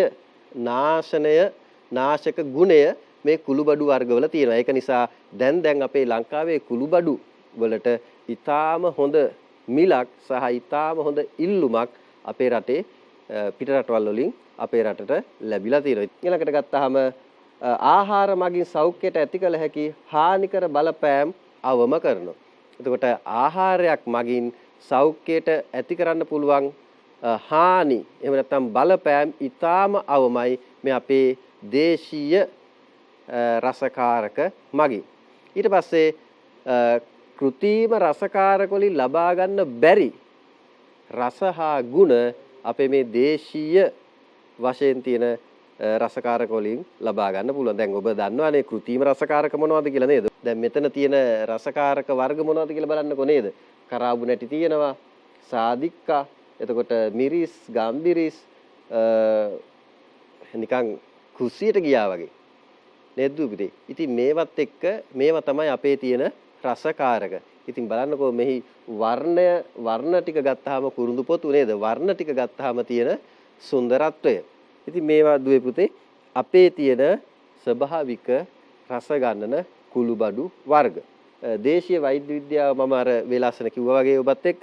නාශක ගුණය මේ කුළුබඩු වර්ගවල තියෙනවා. ඒක නිසා දැන් අපේ ලංකාවේ කුළුබඩු වලට ඊටාම හොඳ මිලක් සහ ඊටාම හොඳ ඉල්ලුමක් අපේ රටේ පිට රටවල් වලින් අපේ රටට ලැබිලා තියෙනවා. ඊළඟට ගත්තාම ආහාර මගින් සෞඛ්‍යයට ඇති කළ හැකි හානිකර බලපෑම් අවම කරනවා. එතකොට ආහාරයක් මගින් සෞඛ්‍යයට ඇති කරන්න පුළුවන් හානි එහෙම නැත්නම් බලපෑම් ඊටාම අවමයි මේ අපේ දේශීය රසකාරක මගින්. ඊට පස්සේ කෘත්‍රිම රසකාරක වලින් ලබා ගන්න බැරි රස හා ගුණ අපේ මේ දේශීය වශයෙන් තියෙන රසකාරක වලින් ලබා ගන්න පුළුවන්. දැන් ඔබ දන්නවනේ කෘත්‍රිම රසකාරක මොනවද කියලා නේද? දැන් මෙතන තියෙන රසකාරක වර්ග මොනවද කියලා බලන්නකෝ නේද? කරාබු නැටි තියෙනවා, සාදික්කා, එතකොට මිරිස්, ගම්බිරිස් නිකන් කුස්සියට ගියා වගේ. නේද දුපිතේ? ඉතින් මේවත් එක්ක මේවා තමයි අපේ තියෙන රසකාරක. ඉතින් බලන්නකෝ මෙහි වර්ණ ටික ගත්තාම කුරුඳු පොතු නේද? වර්ණ ටික ගත්තාම තියෙන සුන්දරත්වය. ඉතින් මේවා දුවේ පුතේ අපේ තියෙන ස්වභාවික රස ගන්නන කුළුබඩු වර්ග. දේශීය වෛද්‍ය විද්‍යාව මම අර වේලාසන කිව්වා වගේ ඔබත් එක්ක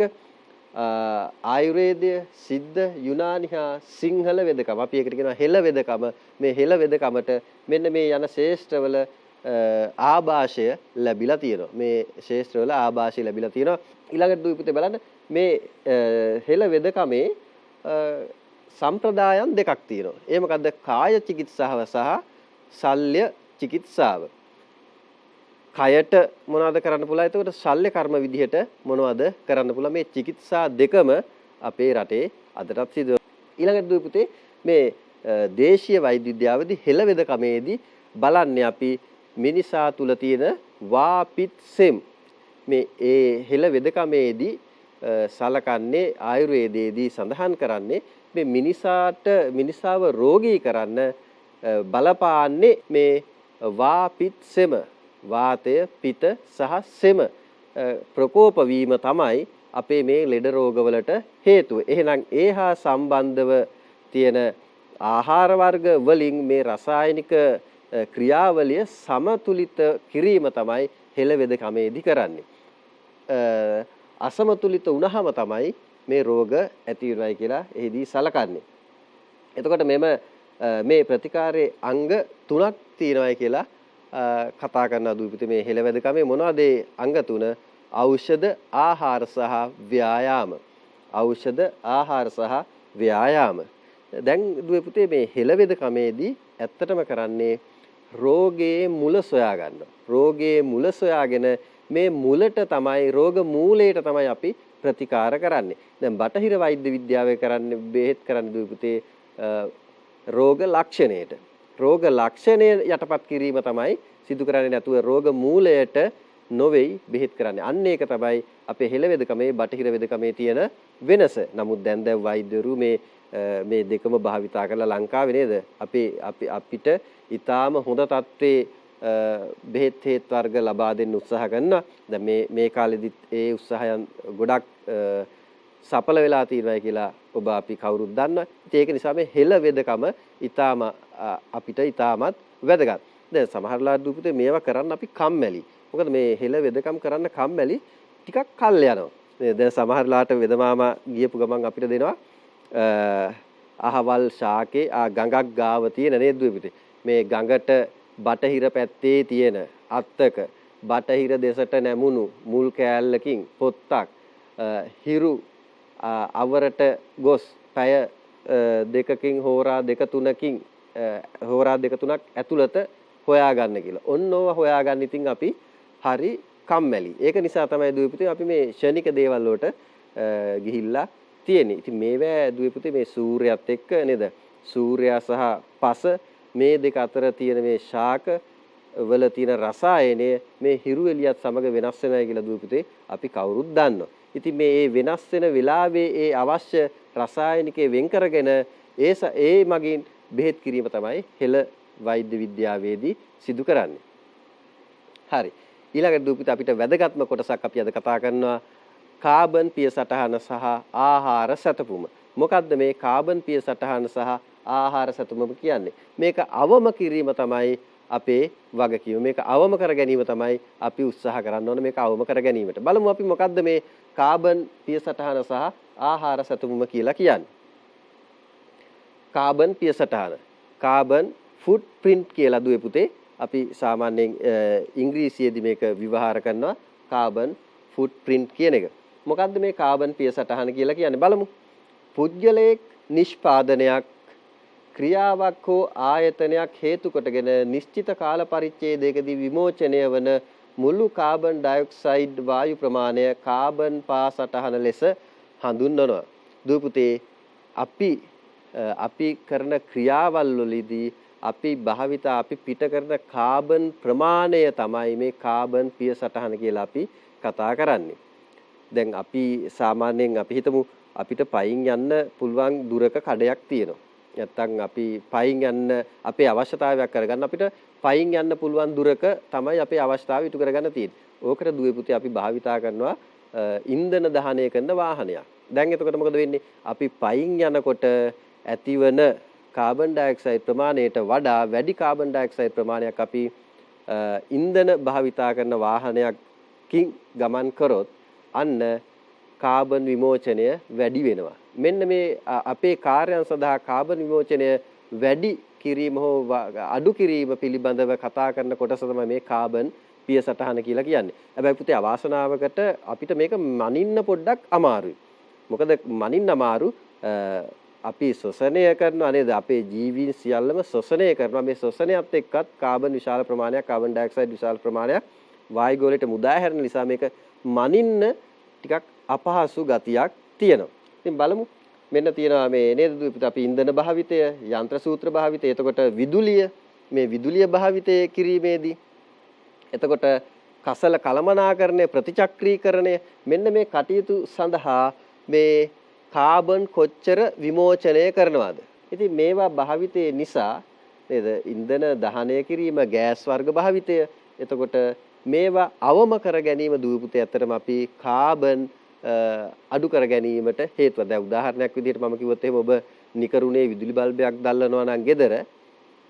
ආයුර්වේදය, සිද්ධ, යුනානි හා සිංහල වෙදකම අපි ඒකට කියනවා හෙළ වෙදකම. මේ හෙළ වෙදකමට මෙන්න මේ යන ශේෂ්ත්‍රවල ආభాෂය ලැබිලා තියෙනවා. මේ ශේෂ්ත්‍රවල ආభాෂය ලැබිලා තියෙනවා. ඊළඟට දුපිතේ බලන්න මේ හෙළ වෙදකමේ සම්ප්‍රදායන් දෙකක් තියෙනවා. ඒ මොකද්ද? කාය චිකිත්සාව සහ ශල්‍ය චිකිත්සාව. කයට මොනවද කරන්න පුළුවන්? එතකොට ශල්‍ය කර්ම විදිහට මොනවද කරන්න පුළුවන්? මේ චිකිත්සා දෙකම අපේ රටේ අදටත් සිදු. ඊළඟට දුපුතේ මේ දේශීය වෛද්‍ය විද්‍යාවේදී හෙළ වෙදකමේදී බලන්නේ අපි මිනිසා තුල තියෙන වාපිත් සෙම්. මේ ඒ හෙළ වෙදකමේදී සලකන්නේ ආයුර්වේදයේදී සඳහන් කරන්නේ මේ මිනිසාව රෝගී කරන්න බලපාන්නේ මේ වාපිත් සෙම. වාතය, පිත සහ සෙම ප්‍රකෝප වීම තමයි අපේ මේ ලෙඩ රෝගවලට හේතුව. එහෙනම් ඒ හා සම්බන්ධව තියෙන ආහාර වර්ග වලින් මේ රසායනික ක්‍රියාවලිය සමතුලිත කිරීම තමයි හෙළ වෙදකමේදී කරන්නේ. අසමතුලිත වුණාම තමයි මේ රෝග ඇති වෙනයි කියලා එහිදී සලකන්නේ. එතකොට මේ ප්‍රතිකාරයේ අංග 3ක් තියෙනවායි කියලා කතා කරන දුපිත මේ හෙළ වෙදකමේ මොනවද ඒ අංග 3? ඖෂධ, ආහාර සහ ව්‍යායාම. ඖෂධ, ආහාර සහ ව්‍යායාම. දැන් දුවේ පුතේ මේ හෙළ වෙදකමේදී ඇත්තටම කරන්නේ රෝගයේ මුල සොයා ගන්නවා. රෝගයේ මුල සොයාගෙන මේ මුලට තමයි රෝග මූලයට තමයි අපි ප්‍රතිකාර කරන්නේ. දැන් බටහිර වෛද්‍ය විද්‍යාවේ කරන්නේ බෙහෙත් කරන්නේ දුවේ පුතේ රෝග ලක්ෂණයට. රෝග ලක්ෂණය යටපත් කිරීම තමයි සිදු කරන්නේ. නැතුව රෝග මූලයට නොවේයි බෙහෙත් කරන්නේ. අන්න ඒක තමයි අපේ හෙළ වෙදකමේ බටහිර වෙදකමේ තියෙන වෙනස. නමුත් දැන් වෛද්‍යවරු මේ දෙකම භාවිතා කරලා ලංකාවේ නේද අපිට ඊටාම හොඳ තත්ත්වයේ බෙහෙත් හේත් වර්ග ලබා දෙන්න උත්සාහ කරනවා. දැන් මේ කාලෙදිත් ඒ උත්සාහයන් ගොඩක් සඵල වෙලා තියෙනවා කියලා ඔබ අපි කවුරුත් දන්නවා. ඒක නිසා මේ හෙළ වෙදකම ඊටාම අපිට ඊටාමත් වැදගත්. දැන් සමහරලා දුපුතේ මේවා කරන්න අපි කම්මැලි. මොකද මේ හෙළ වෙදකම් කරන්න කම්මැලි ටිකක් කල් යනවා. දැන් සමහරලාට වෙදමාමා ගියපු ගමන් අපිට දෙනවා අහවල් ශාකේ ගඟක් ගාව තියෙන නේද දුපුතේ. මේ ගඟට බටහිර පැත්තේ තියෙන අත්තක බටහිර දෙසට නැමුණු මුල් කෑල්ලකින් පොත්තක් හිරු අවරට ගොස් පැය දෙකකින් හෝරා දෙක තුනකින් හෝරා දෙක තුනක් ඇතුළත හොයාගන්න කියලා. ඔන්න ඕවා හොයාගන්න ඉතින් අපි හරි කම්මැලි. ඒක නිසා තමයි දුවේ පුතේ අපි මේ ෂණික දේවල් වලට ගිහිල්ලා තියෙන්නේ. ඉතින් මේවා දුවේ පුතේ මේ සූර්යයත් එක්ක නේද? සූර්යයා සහ පස මේ දෙක අතර තියෙන මේ ශාක වල තියෙන රසායනය මේ හිරු එළියත් සමග වෙනස් වෙනවා කියලා දුවේ පුතේ අපි කවුරුත් දන්නවා. ඉතින් මේ වෙනස් වෙන වෙලාවේ ඒ අවශ්‍ය රසායනිකේ වෙන් කරගෙන ඒ මගින් බෙහෙත් කිරීම තමයි හෙළ වෛද්‍ය විද්‍යාවේදී සිදු කරන්නේ. හරි. ඊළඟට දූපිත අපිට වැදගත්ම කොටසක් අපි අද කතා කරනවා කාබන් පිය සටහන සහ ආහාර සැතපුම. මොකද්ද මේ කාබන් පිය සටහන සහ ආහාර සැතපුම කියන්නේ? මේක අවම කිරීම තමයි අපේ වගකීම. මේක අවම කර ගැනීම තමයි අපි උත්සාහ කරන්න ඕනේ මේක අවම කර ගැනීමට. බලමු අපි මොකද්ද මේ කාබන් පිය සටහන සහ ආහාර සැතපුම කියලා කියන්නේ. කාබන් පිය සටහන. කාබන් ෆුට් ප්‍රින්ට් කියලා දුවේ පුතේ. අපි සාමාන්‍යයෙන් ඉංග්‍රීසියේදී මේක විවහාර කරනවා කාබන් ෆුට් ප්‍රින්ට් කියන එක. මොකද්ද මේ කාබන් පිය සටහන කියලා කියන්නේ? බලමු. පුද්ගලයෙක් නිෂ්පාදනයක් ක්‍රියාවක් හෝ ආයතනයක් හේතු කොටගෙන නිශ්චිත කාල පරිච්ඡේදයකදී විමෝචනය වන මුළු කාබන් ඩයොක්සයිඩ් වායු ප්‍රමාණය කාබන් පා සටහන ලෙස හඳුන්වනවා. දුව පුතේ අපි කරන ක්‍රියාවල් වලදී අපි පිට කරන කාබන් ප්‍රමාණය තමයි මේ කාබන් පිය සටහන කියලා අපි කතා කරන්නේ. දැන් අපි සාමාන්‍යයෙන් අපි හිතමු අපිට පයින් යන්න පුළුවන් දුරක කඩයක් තියෙනවා. නැත්තම් අපි පයින් යන්න අපේ අවශ්‍යතාවයක් කරගන්න අපිට පයින් යන්න පුළුවන් දුරක තමයි අපේ අවශ්‍යතාවය ඉටු කරගන්න තියෙන්නේ. ඕකට දුවේ පුතේ අපි භාවිතා කරනවා ඉන්ධන දහනය කරන වාහනයක්. දැන් එතකොට මොකද වෙන්නේ? අපි පයින් යනකොට ඇතිවන කාබන් ඩයොක්සයිඩ් ප්‍රමාණයට වඩා වැඩි කාබන් ඩයොක්සයිඩ් ප්‍රමාණයක් අපි ඉන්ධන භාවිතා කරන වාහනයකින් ගමන් කරොත් අන්න කාබන් විමෝචනය වැඩි වෙනවා. මෙන්න මේ අපේ කාර්යයන් සඳහා කාබන් විමෝචනය වැඩි කිරීම හෝ අඩු කිරීම පිළිබඳව කතා කරන කොටස තමයි මේ කාබන් පිය සටහන කියලා කියන්නේ. හැබැයි පුතේ අවාසනාවකට අපිට මේක මනින්න පොඩ්ඩක් අමාරුයි. මොකද මනින්න අමාරු අපි ශ්වසනය කරනවා නේද? අපේ ජීවීන් සියල්ලම ශ්වසනය කරනවා. මේ ශ්වසනයත් එක්කත් කාබන් විශාල ප්‍රමාණයක් කාබන් ඩයොක්සයිඩ් විශාල ප්‍රමාණයක් වායු ගෝලයට මුදා හැරෙන නිසා මේක මනින්න ටිකක් අපහසු ගතියක් තියෙනවා. ඉතින් බලමු. මෙන්න තියෙනවා මේ නේද අපි ඉන්ධන භාවිතය, යන්ත්‍ර සූත්‍ර භාවිතය, එතකොට විදුලිය, මේ විදුලිය භාවිතය කිරීමේදී එතකොට කසල කළමනාකරණය, ප්‍රතිචක්‍රීකරණය මෙන්න මේ කටයුතු සඳහා මේ කාබන් කොච්චර විමෝචනය කරනවද? ඉතින් මේවා භාවිතයේ නිසා නේද ඉන්ධන දහනය කිරීම, ගෑස් වර්ග භාවිතය, එතකොට මේවා අවම කර ගැනීම දුව පුතේ ඇත්තටම අපි කාබන් අඩු කර ගැනීමට හේතුවක්. දැන් උදාහරණයක් විදිහට මම කිව්වොත් එහෙම ඔබ නිකරුණේ විදුලි බල්බයක් දැල්වනවා නම් ගෙදර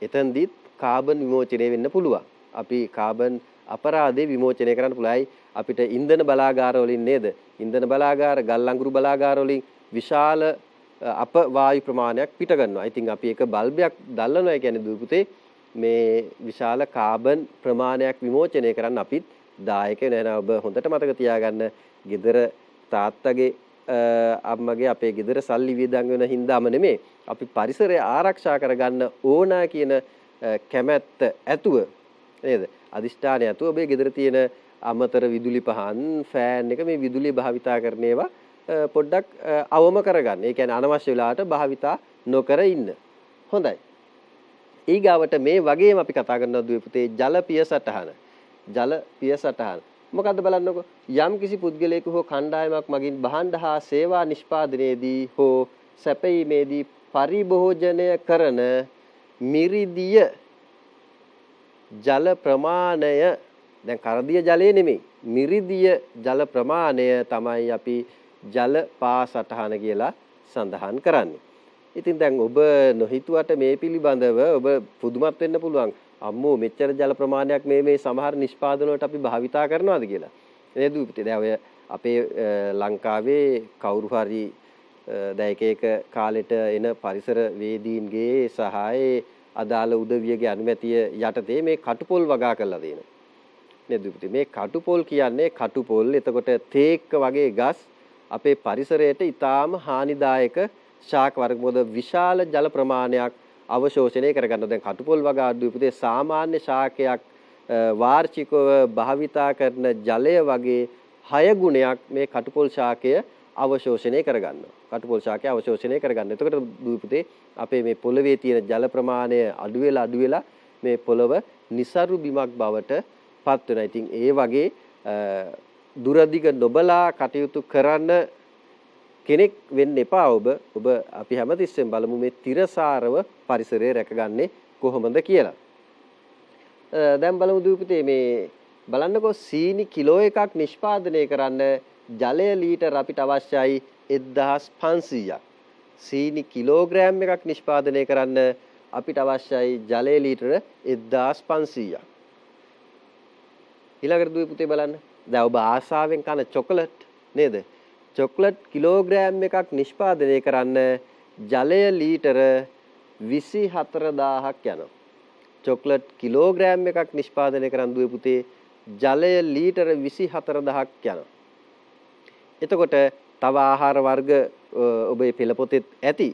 එතෙන්දිත් කාබන් විමෝචනය වෙන්න පුළුවන්. අපි කාබන් අපරාධේ විමෝචනය කරන්න පුළුවන්යි අපිට ඉන්ධන බලාගාර වලින් නේද? ඉන්ධන බලාගාර, ගල් අඟුරු බලාගාර වලින් විශාල අපවායු ප්‍රමාණයක් පිට ගන්නවා. ඉතින් අපි එක බල්බයක් දැල්වනවා කියන්නේ දුව පුතේ මේ විශාල කාබන් ප්‍රමාණයක් විමෝචනය කරන්න අපිත් දායක වෙනවා. ඔබ හොඳට මතක තියාගන්න ගෙදර තාත්තගේ අම්මගේ අපේ ගෙදර සල්ලි වියදම් වෙන හින්දාම නෙමෙයි අපි පරිසරය ආරක්ෂා කරගන්න ඕන කියන කැමැත්ත ඇතුව නේද? අදිෂ්ඨානය ඇතුව ඔබේ ගෙදර තියෙන අමතර විදුලි පහන්, ෆෑන් එක මේ විදුලිය භාවිතා කරන ඒවා පොඩ්ඩක් අවම කරගන්න. ඒ කියන්නේ අනවශ්‍ය වෙලාවට භාවිතා නොකර ඉන්න. හොඳයි. ඊගාවට මේ වගේම අපි කතා කරනවා දුවේ පුතේ ජල පිය සටහන. ජල පිය සටහන. මොකද්ද බලන්නකෝ. යම් කිසි පුද්ගලයෙකු හෝ කණ්ඩායමක් මගින් භාණ්ඩ හා සේවා නිෂ්පාදනයේදී හෝ සැපයීමේදී පරිභෝජනය කරන මිරිදිය ජල ප්‍රමාණය දැන් කරදිය ජලය නෙමෙයි මිරිදිය ජල ප්‍රමාණය තමයි අපි ජල පා සටහන කියලා සඳහන් කරන්නේ. ඉතින් දැන් ඔබ නොහිතුවට මේ පිළිබඳව ඔබ පුදුමත් වෙන්න පුළුවන්. අම්මෝ මෙච්චර ජල ප්‍රමාණයක් මේ සමහර නිෂ්පාදන වලට අපි භාවිතා කරනවාද කියලා. නේද? දැන් ඔය අපේ ලංකාවේ කවුරු හරි දැන් එක කාලෙට එන පරිසර වේදීන්ගේ සහායේ අදාළ උදවියගේ අනුමැතිය යටතේ මේ කටුපොල් වගා කරලා දෙනවා. නේද? මේ කටුපොල් කියන්නේ කටුපොල් එතකොට තේක්ක වගේ ගස් අපේ පරිසරයට ඊටාම හානිදායක ශාක වර්ග මොකද විශාල ජල ප්‍රමාණයක් අවශෝෂණය කරගන්න. දැන් කටුපොල් වගේ අඩුවේ සාමාන්‍ය ශාකයක් වාර්ෂිකව භාවිතා කරන ජලය වගේ 6 ගුණයක් මේ කටුපොල් ශාකය අවශෝෂණය කරගන්නවා. කටුපොල් ශාකය අවශෝෂණය කරගන්න. එතකොට දුපුතේ අපේ මේ පොළවේ තියෙන ජල ප්‍රමාණය අඩු වෙලා මේ පොළව નિසරු බිමක් බවට පත් වෙනවා. ඉතින් ඒ වගේ දුරදිග නොබලා කටයුතු කරන්න කෙනෙක් වෙන්න එපා ඔබ අපි හැමතිස්සෙම බලමු මේ තිරසාරව පරිසරය රැකගන්නේ කොහොමද කියලා. දැන් බලමු දුපුතේ මේ බලන්නකෝ සීනි කිලෝ එකක් නිෂ්පාදනය කරන්න ජලය ලීටර අපිට අවශ්‍යයි 1500ක්. සීනි කිලෝග්‍රෑම් එකක් නිෂ්පාදනය කරන්න අපිට අවශ්‍යයි ජලය ලීටර 1500ක්. ඊළඟට දුවේ පුතේ බලන්න. දැන් ඔබ ආසාවෙන් කන චොකලට් නේද? චොකලට් කිලෝග්‍රෑම් එකක් නිෂ්පාදනය කරන්න ජලය ලීටර 24000ක් යනවා. චොකලට් කිලෝග්‍රෑම් එකක් නිෂ්පාදනය කරන්න දුවේ පුතේ ජලය ලීටර 24000ක් යනවා. එතකොට තව ආහාර වර්ග ඔබේ පෙළ පොතේ ඇති.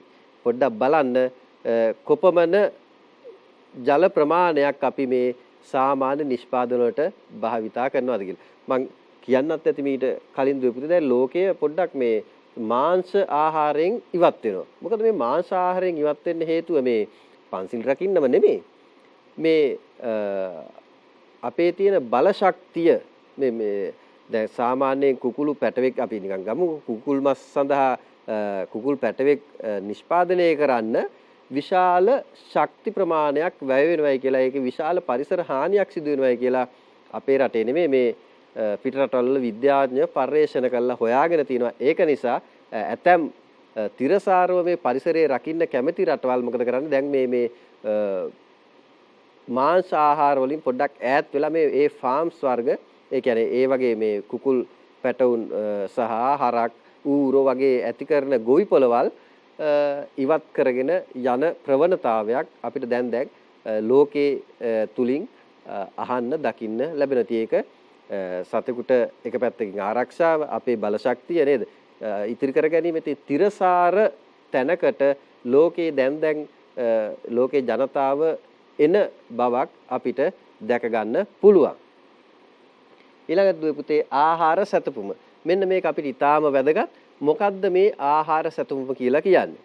පොඩ්ඩක් බලන්න කොපමණ ජල ප්‍රමාණයක් අපි මේ සාමාන්‍ය නිෂ්පාදන වලට භාවිතා කරනවාද කියලා. මම කියන්නත් ඇති මීට කලින් දුවපුතේ දැන් ලෝකයේ පොඩ්ඩක් මේ මාංශ ආහාරයෙන් ඉවත් වෙනවා. මොකද මේ මාංශ ආහාරයෙන් ඉවත් වෙන්න හේතුව මේ පන්සිල් රකින්නම නෙමෙයි. මේ අපේ තියෙන බල ශක්තිය මේ දැන් සාමාන්‍යයෙන් කුකුළු පැටවෙක් අපි නිකන් ගමු කුකුල් මස් සඳහා කුකුල් පැටවෙක් නිෂ්පාදනය කරන්න විශාල ශක්ති ප්‍රමාණයක් වැය වෙනවයි කියලා ඒකේ විශාල පරිසර හානියක් සිදු වෙනවයි කියලා අපේ රටේ නෙමෙයි මේ පිට රටවල විද්‍යාඥයෝ පර්යේෂණ කරලා හොයාගෙන තිනවා. ඒක නිසා ඇතැම් තිරසාරව මේ පරිසරයේ රකින්න කැමති රටවල් මොකද කරන්නේ දැන් මේ මාංශ ආහාර වලින් පොඩ්ඩක් ඈත් වෙලා මේ ඒ ෆාම්ස් වර්ග ඒ කියන්නේ ඒ වගේ මේ කුකුල් පැටවුන් සහ හරක් ඌරෝ වගේ ඇති කරන ගොවි පොළවල් ඉවත් කරගෙන යන ප්‍රවණතාවයක් අපිට දැන් ලෝකේ තුලින් අහන්න දකින්න ලැබෙන තියෙක සතෙකුට එක පැත්තකින් ආරක්ෂාව අපේ බල ශක්තිය නේද ඉතිරි කර ගැනීමේ තිරසාර තැනකට ලෝකේ දැන් ලෝකේ ජනතාව එන බවක් අපිට දැක ගන්න පුළුවන්. ඊළඟට දුවේ පුතේ ආහාර සැතපුම. මෙන්න මේක අපිට ඊටාම වැදගත්. මොකද්ද මේ ආහාර සැතපුම කියලා කියන්නේ?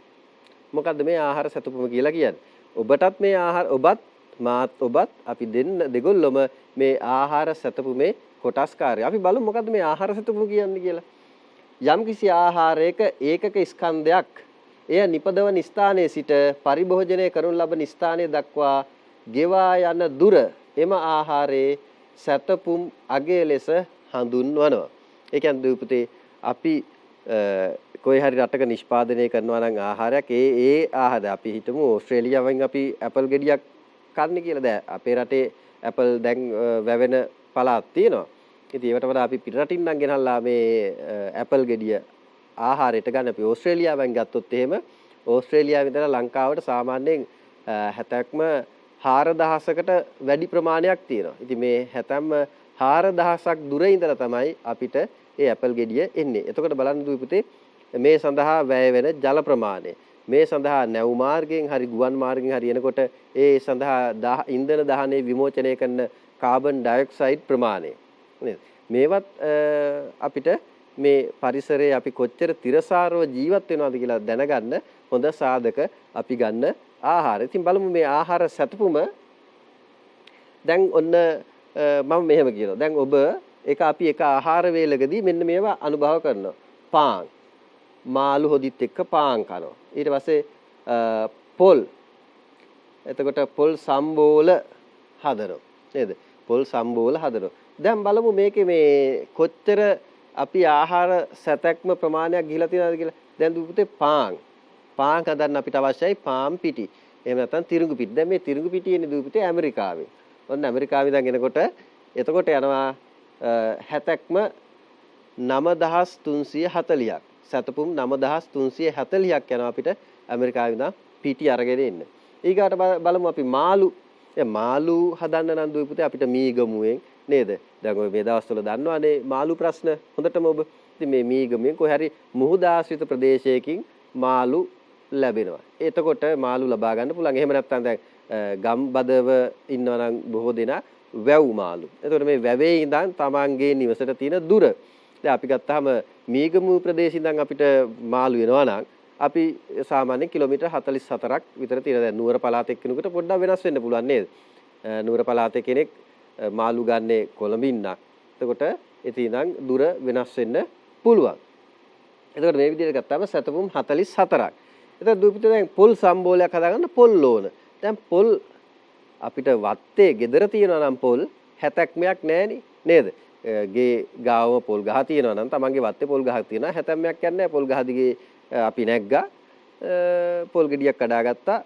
මොකද්ද මේ ආහාර සැතපුම කියලා කියන්නේ? ඔබටත් මේ ආහාර ඔබත් මාත් ඔබත් අපි දෙගොල්ලොම මේ ආහාර සැතපුමේ කොටස්කාරයෝ. අපි බලමු මොකද්ද මේ ආහාර සැතපුම කියන්නේ කියලා. යම්කිසි ආහාරයක ඒකක ස්කන්ධයක් එය නිපදවන ස්ථානයේ සිට පරිභෝජනය කරනු ලබන ස්ථානයේ දක්වා ගෙවා යන දුර එම ආහාරයේ සැතපුම් අගය ලෙස හඳුන්වනවා. ඒ කියන්නේ පුතේ අපි කොයි හරි රටක නිෂ්පාදනය කරනවා නම් ආහාරයක් ඒ ආහාර අපි හිතමු ඕස්ට්‍රේලියාවෙන් අපි ඇපල් ගෙඩියක් කන්නේ කියලා. දැන් අපේ රටේ ඇපල් දැන් වැවෙන පළාත් තියෙනවා. ඉතින් ඒවට වඩා අපි පිට රටින් නම් ගෙනල්ලා මේ ඇපල් ගෙඩිය ආහාරයට ගන්න අපි ඕස්ට්‍රේලියාවෙන් ගත්තොත් එහෙම ඕස්ට්‍රේලියාවේ ඉඳලා ලංකාවට සාමාන්‍යයෙන් හැතැක්ම 4000කට වැඩි ප්‍රමාණයක් තියෙනවා. ඉතින් මේ හැතැම්ම 4000ක් දුර ඉඳලා තමයි අපිට ඒ ඇපල් ගෙඩිය එන්නේ. එතකොට බලන්න දුවේ පුතේ මේ සඳහා වැය වෙන ජල ප්‍රමාණය. මේ සඳහා නැව් මාර්ගයෙන් හරි ගුවන් මාර්ගයෙන් හරි එනකොට ඒ සඳහා ඉන්ධන දහනය විමෝචනය කරන කාබන් ඩයොක්සයිඩ් ප්‍රමාණය. නේද? මේවත් අපිට මේ පරිසරයේ අපි කොච්චර තිරසාරව ජීවත් වෙනවද කියලා දැනගන්න හොඳ සාධක අපි ගන්න ආහාර. ඉතින් බලමු මේ ආහාර සැතපුම දැන් ඔන්න මම මෙහෙම කියනවා. දැන් ඔබ අපි එක ආහාර වේලකදී මෙන්න මේවා අනුභව කරනවා. පාන් මාළු හොදිත් එක්ක පාන් කනවා. ඊට පස්සේ පොල්. එතකොට පොල් සම්බෝල හදනවා. නේද? පොල් සම්බෝල හදනවා. දැන් බලමු මේකේ මේ කොච්චර අපි ආහාර සැතැක්ම ප්‍රමාණයක් ගිහිලා තියෙනවද කියලා. දැන් දුපුතේ පාන් හදන්න අපිට අවශ්‍යයි පාන් පිටි. එහෙම නැත්නම් තිරිඟු පිටි. දැන් මේ තිරිඟු පිටි එන්නේ දුපුතේ ඇමරිකාවෙන්. ඔන්න ඇමරිකාවෙන් ඉඳන් එනකොට එතකොට යනවා හැතැක්ම 9340ක්. සැතපුම් 9340ක් යනවා අපිට ඇමරිකාවෙන් ඉඳන් පිටි අරගෙන එන්න. ඊගාට බලමු අපි මාළු. මාළු හදන්න නම් දුපුතේ අපිට මීගමුවෙන් නේද? දැන් ඔය මේ දවස්වල දන්නවනේ මාළු ප්‍රශ්න හොඳටම ඔබ. ඉතින් මේ මීගමුවෙන් කොහේ හරි මුහුදාශ්‍රිත ප්‍රදේශයකින් මාළු ලැබෙනවා. එතකොට මාළු ලබා ගන්න පුළුවන්. එහෙම නැත්නම් දැන් ගම්බදව ඉන්නවා නම් බොහෝ දෙනා වැව් මාළු. එතකොට මේ වැවේ ඉඳන් තමන්ගේ නිවසට තියෙන දුර. දැන් අපි ගත්තාම මීගමු ප්‍රදේශේ ඉඳන් අපිට මාළු වෙනවා නම් අපි සාමාන්‍යයෙන් කිලෝමීටර් 44ක් විතර තියෙන. දැන් නුවර පළාතේ කෙනෙකුට පොඩ්ඩක් වෙනස් වෙන්න පුළුවන් නේද? නුවර පළාතේ කෙනෙක් මාළු ගන්නේ කොළඹින්. එතකොට ඉතින් ඉඳන් දුර වෙනස් වෙන්න පුළුවන්. එතකොට මේ විදිහට ගත්තාම සැතපුම් 44ක්. එතකොට දුපිට දැන් පොල් සම්බෝලයක් හදාගන්න පොල් ඕන. දැන් පොල් අපිට වත්තේ gedara තියනවා නම් පොල් හැතැක්මයක් නැහෙනි. නේද? ගේ ගාවම පොල් ගහ තියෙනවා නම් තමන්ගේ වත්තේ පොල් ගහක් තියෙනවා. හැතැම්මයක් යන්නේ පොල් ගහ දිගේ අපි නැග්ගා. පොල් ගෙඩියක් කඩාගත්තා.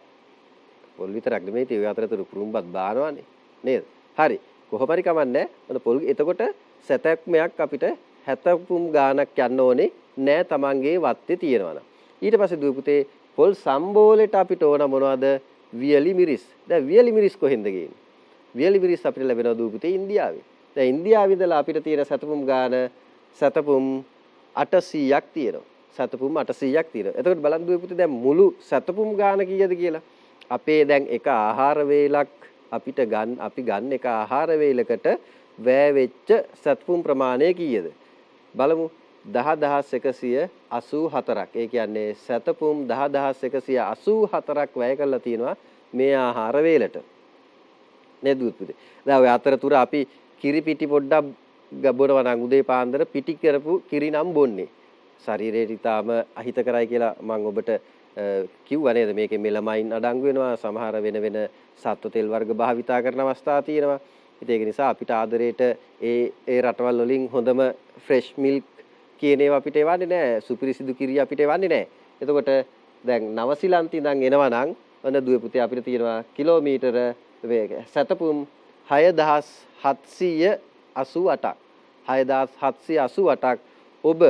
පොල් විතරක් නෙමෙයි ඒ අතරතුර කුරුම්බත් බානවානේ. නේද? හරි. කොහොම හරි කමන්නේ. මොන පොල් එතකොට සතැක්මයක් අපිට හැතපුම් ගානක් යන්න ඕනේ නෑ තමන්ගේ වත්තේ තියෙනවා. ඊට පස්සේ දුව පුතේ පොල් සම්බෝලෙට අපිට ඕන මොනවද? වියලි මිරිස්. දැන් වියලි මිරිස් කොහෙන්ද ගේන්නේ? වියලි මිරිස් අපිට ලැබෙනවා දුව පුතේ ඉන්දියාවේ. දැන් ඉන්දියාවේ ඉඳලා අපිට තියෙන සතපුම් ගාන සතපුම් 800ක් තියෙනවා. සතපුම් 800ක් තියෙනවා. එතකොට බලන්න දුව පුතේ දැන් මුළු සතපුම් ගාන කීයද කියලා. අපේ දැන් එක ආහාර වේලක් අපිට අපි ගන්න එක ආහාර වේලකට වැය වෙච්ච සතපුම් ප්‍රමාණය කීයද? බලමු 10184ක්. ඒ කියන්නේ සතපුම් 10184ක් වැය කරලා තියෙනවා මේ ආහාර වේලට. නේද පුතේ? දැන් ඔය අතරතුර අපි කිරි පිටි පොඩ්ඩක් ගබනවා නම් උදේ පාන්දර පිටි කරපු කිරි නම් බොන්නේ. ශරීරයට ඊටාම අහිතකරයි කියලා මම ඔබට කිව්වා නේද? මේකේ මෙලමයින් අඩංගු වෙනවා. සමහර වෙන වෙන සත්ව තෙල් වර්ග භාවිතා කරන අවස්ථා තියෙනවා. ඉතින් ඒක නිසා අපිට ආදරේට ඒ රටවල් වලින් හොඳම ෆ්‍රෙෂ් මිල්ක් කියන ඒවා අපිට එවන්නේ නැහැ. සුපිරිසිදු කිරි අපිට එවන්නේ නැහැ. එතකොට දැන් නවසිලන්තේ ඉඳන් එනවා නම් ඔන්න දුවේ පුතේ අපිට තියෙනවා කිලෝමීටර සතපුම් 6788ක් 6788ක් ඔබ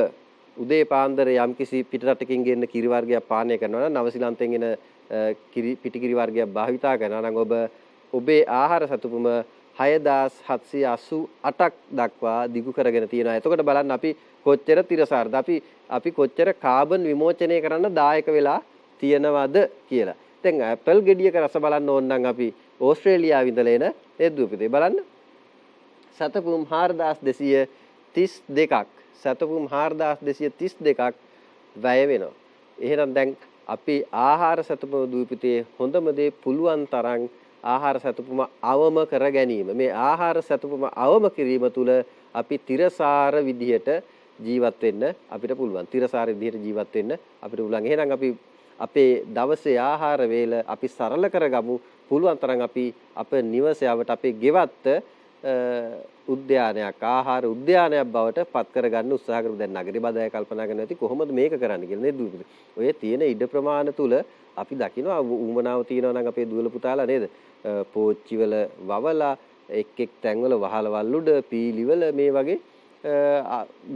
උදේ පාන්දර යම්කිසි පිටරටකින් ගෙන්න කිරි වර්ගයක් පානය කරනවා නම් නවසිලන්තෙන් එන පිටි කිරි වර්ගයක් භාවිතා කරනවා නම් ඔබේ ආහාර සතුපුම 6788ක් දක්වා දිගු කරගෙන තියෙනවා. එතකොට බලන්න අපි කොච්චර තිරසාරද අපි කොච්චර කාබන් විමෝචනය කරන්න දායක වෙලා තියෙනවද කියලා. දැන් ඇපල් ගෙඩියක රස බලන්න ඕන නම් අපි ඕස්ට්‍රේලියාවේ ඉඳලා එන එද්දුවපිටේ බලන්න. සතපුම් 4232ක් සතපුම් 4232ක් වැය වෙනවා. එහෙනම් දැන් අපි ආහාර සතපුම දූපිතේ හොඳම දේ පුළුවන් තරම් ආහාර සතපුම අවම කර ගැනීම. මේ ආහාර සතපුම අවම කිරීම තුළ අපි තිරසාර විදිහට ජීවත් වෙන්න අපිට පුළුවන්. තිරසාර විදිහට ජීවත් වෙන්න අපිට පුළුවන්. එහෙනම් අපි අපේ දවසේ ආහාර වේල අපි සරල කරගමු. පුළුවන් තරම් අපි අප නිවසේවට අපේ ගෙවත්ත උද්‍යානයක් ආහාර උද්‍යානයක් බවට පත් කරගන්න උත්සාහ කරමු. දැන් නගරේ බදාය කල්පනා කරන්න ඇති කොහොමද මේක කරන්න කියලා නේද? ඔය තියෙන ඉඩ ප්‍රමාණ තුල අපි දකිනවා ඌමනාව තියෙනවා නම් අපේ දුවල පුතාලා නේද? පෝච්චිවල වවලා එක් තැන්වල වහලවල් උඩ පීලිවල මේ වගේ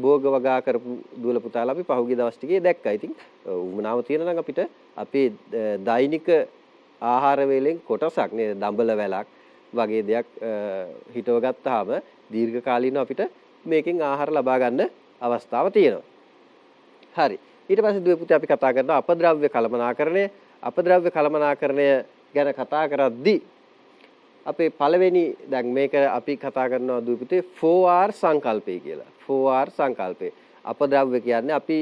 භෝග වගා කරපු දුවල පුතාලා අපි පහුගිය දවස් ටිකේ දැක්කා. ඉතින් ඌමනාව තියෙනවා නම් අපිට අපේ දෛනික ආහාර වේලෙන් කොටසක් නේද? දඹල වැලක් වගේ දෙයක් හිතව ගත්තාම දීර්ඝ කාලීනව අපිට මේකෙන් ආහාර ලබා ගන්න අවස්ථාව තියෙනවා. හරි. ඊට පස්සේ දුවේ පුතේ අපි කතා කරනවා අපද්‍රව්‍ය කළමනාකරණය. අපද්‍රව්‍ය කළමනාකරණය ගැන කතා කරද්දී අපේ පළවෙනි දැන් මේක අපි කතා කරනවා දුවේ පුතේ 4R සංකල්පය කියලා. 4R සංකල්පය. අපද්‍රව්‍ය කියන්නේ අපි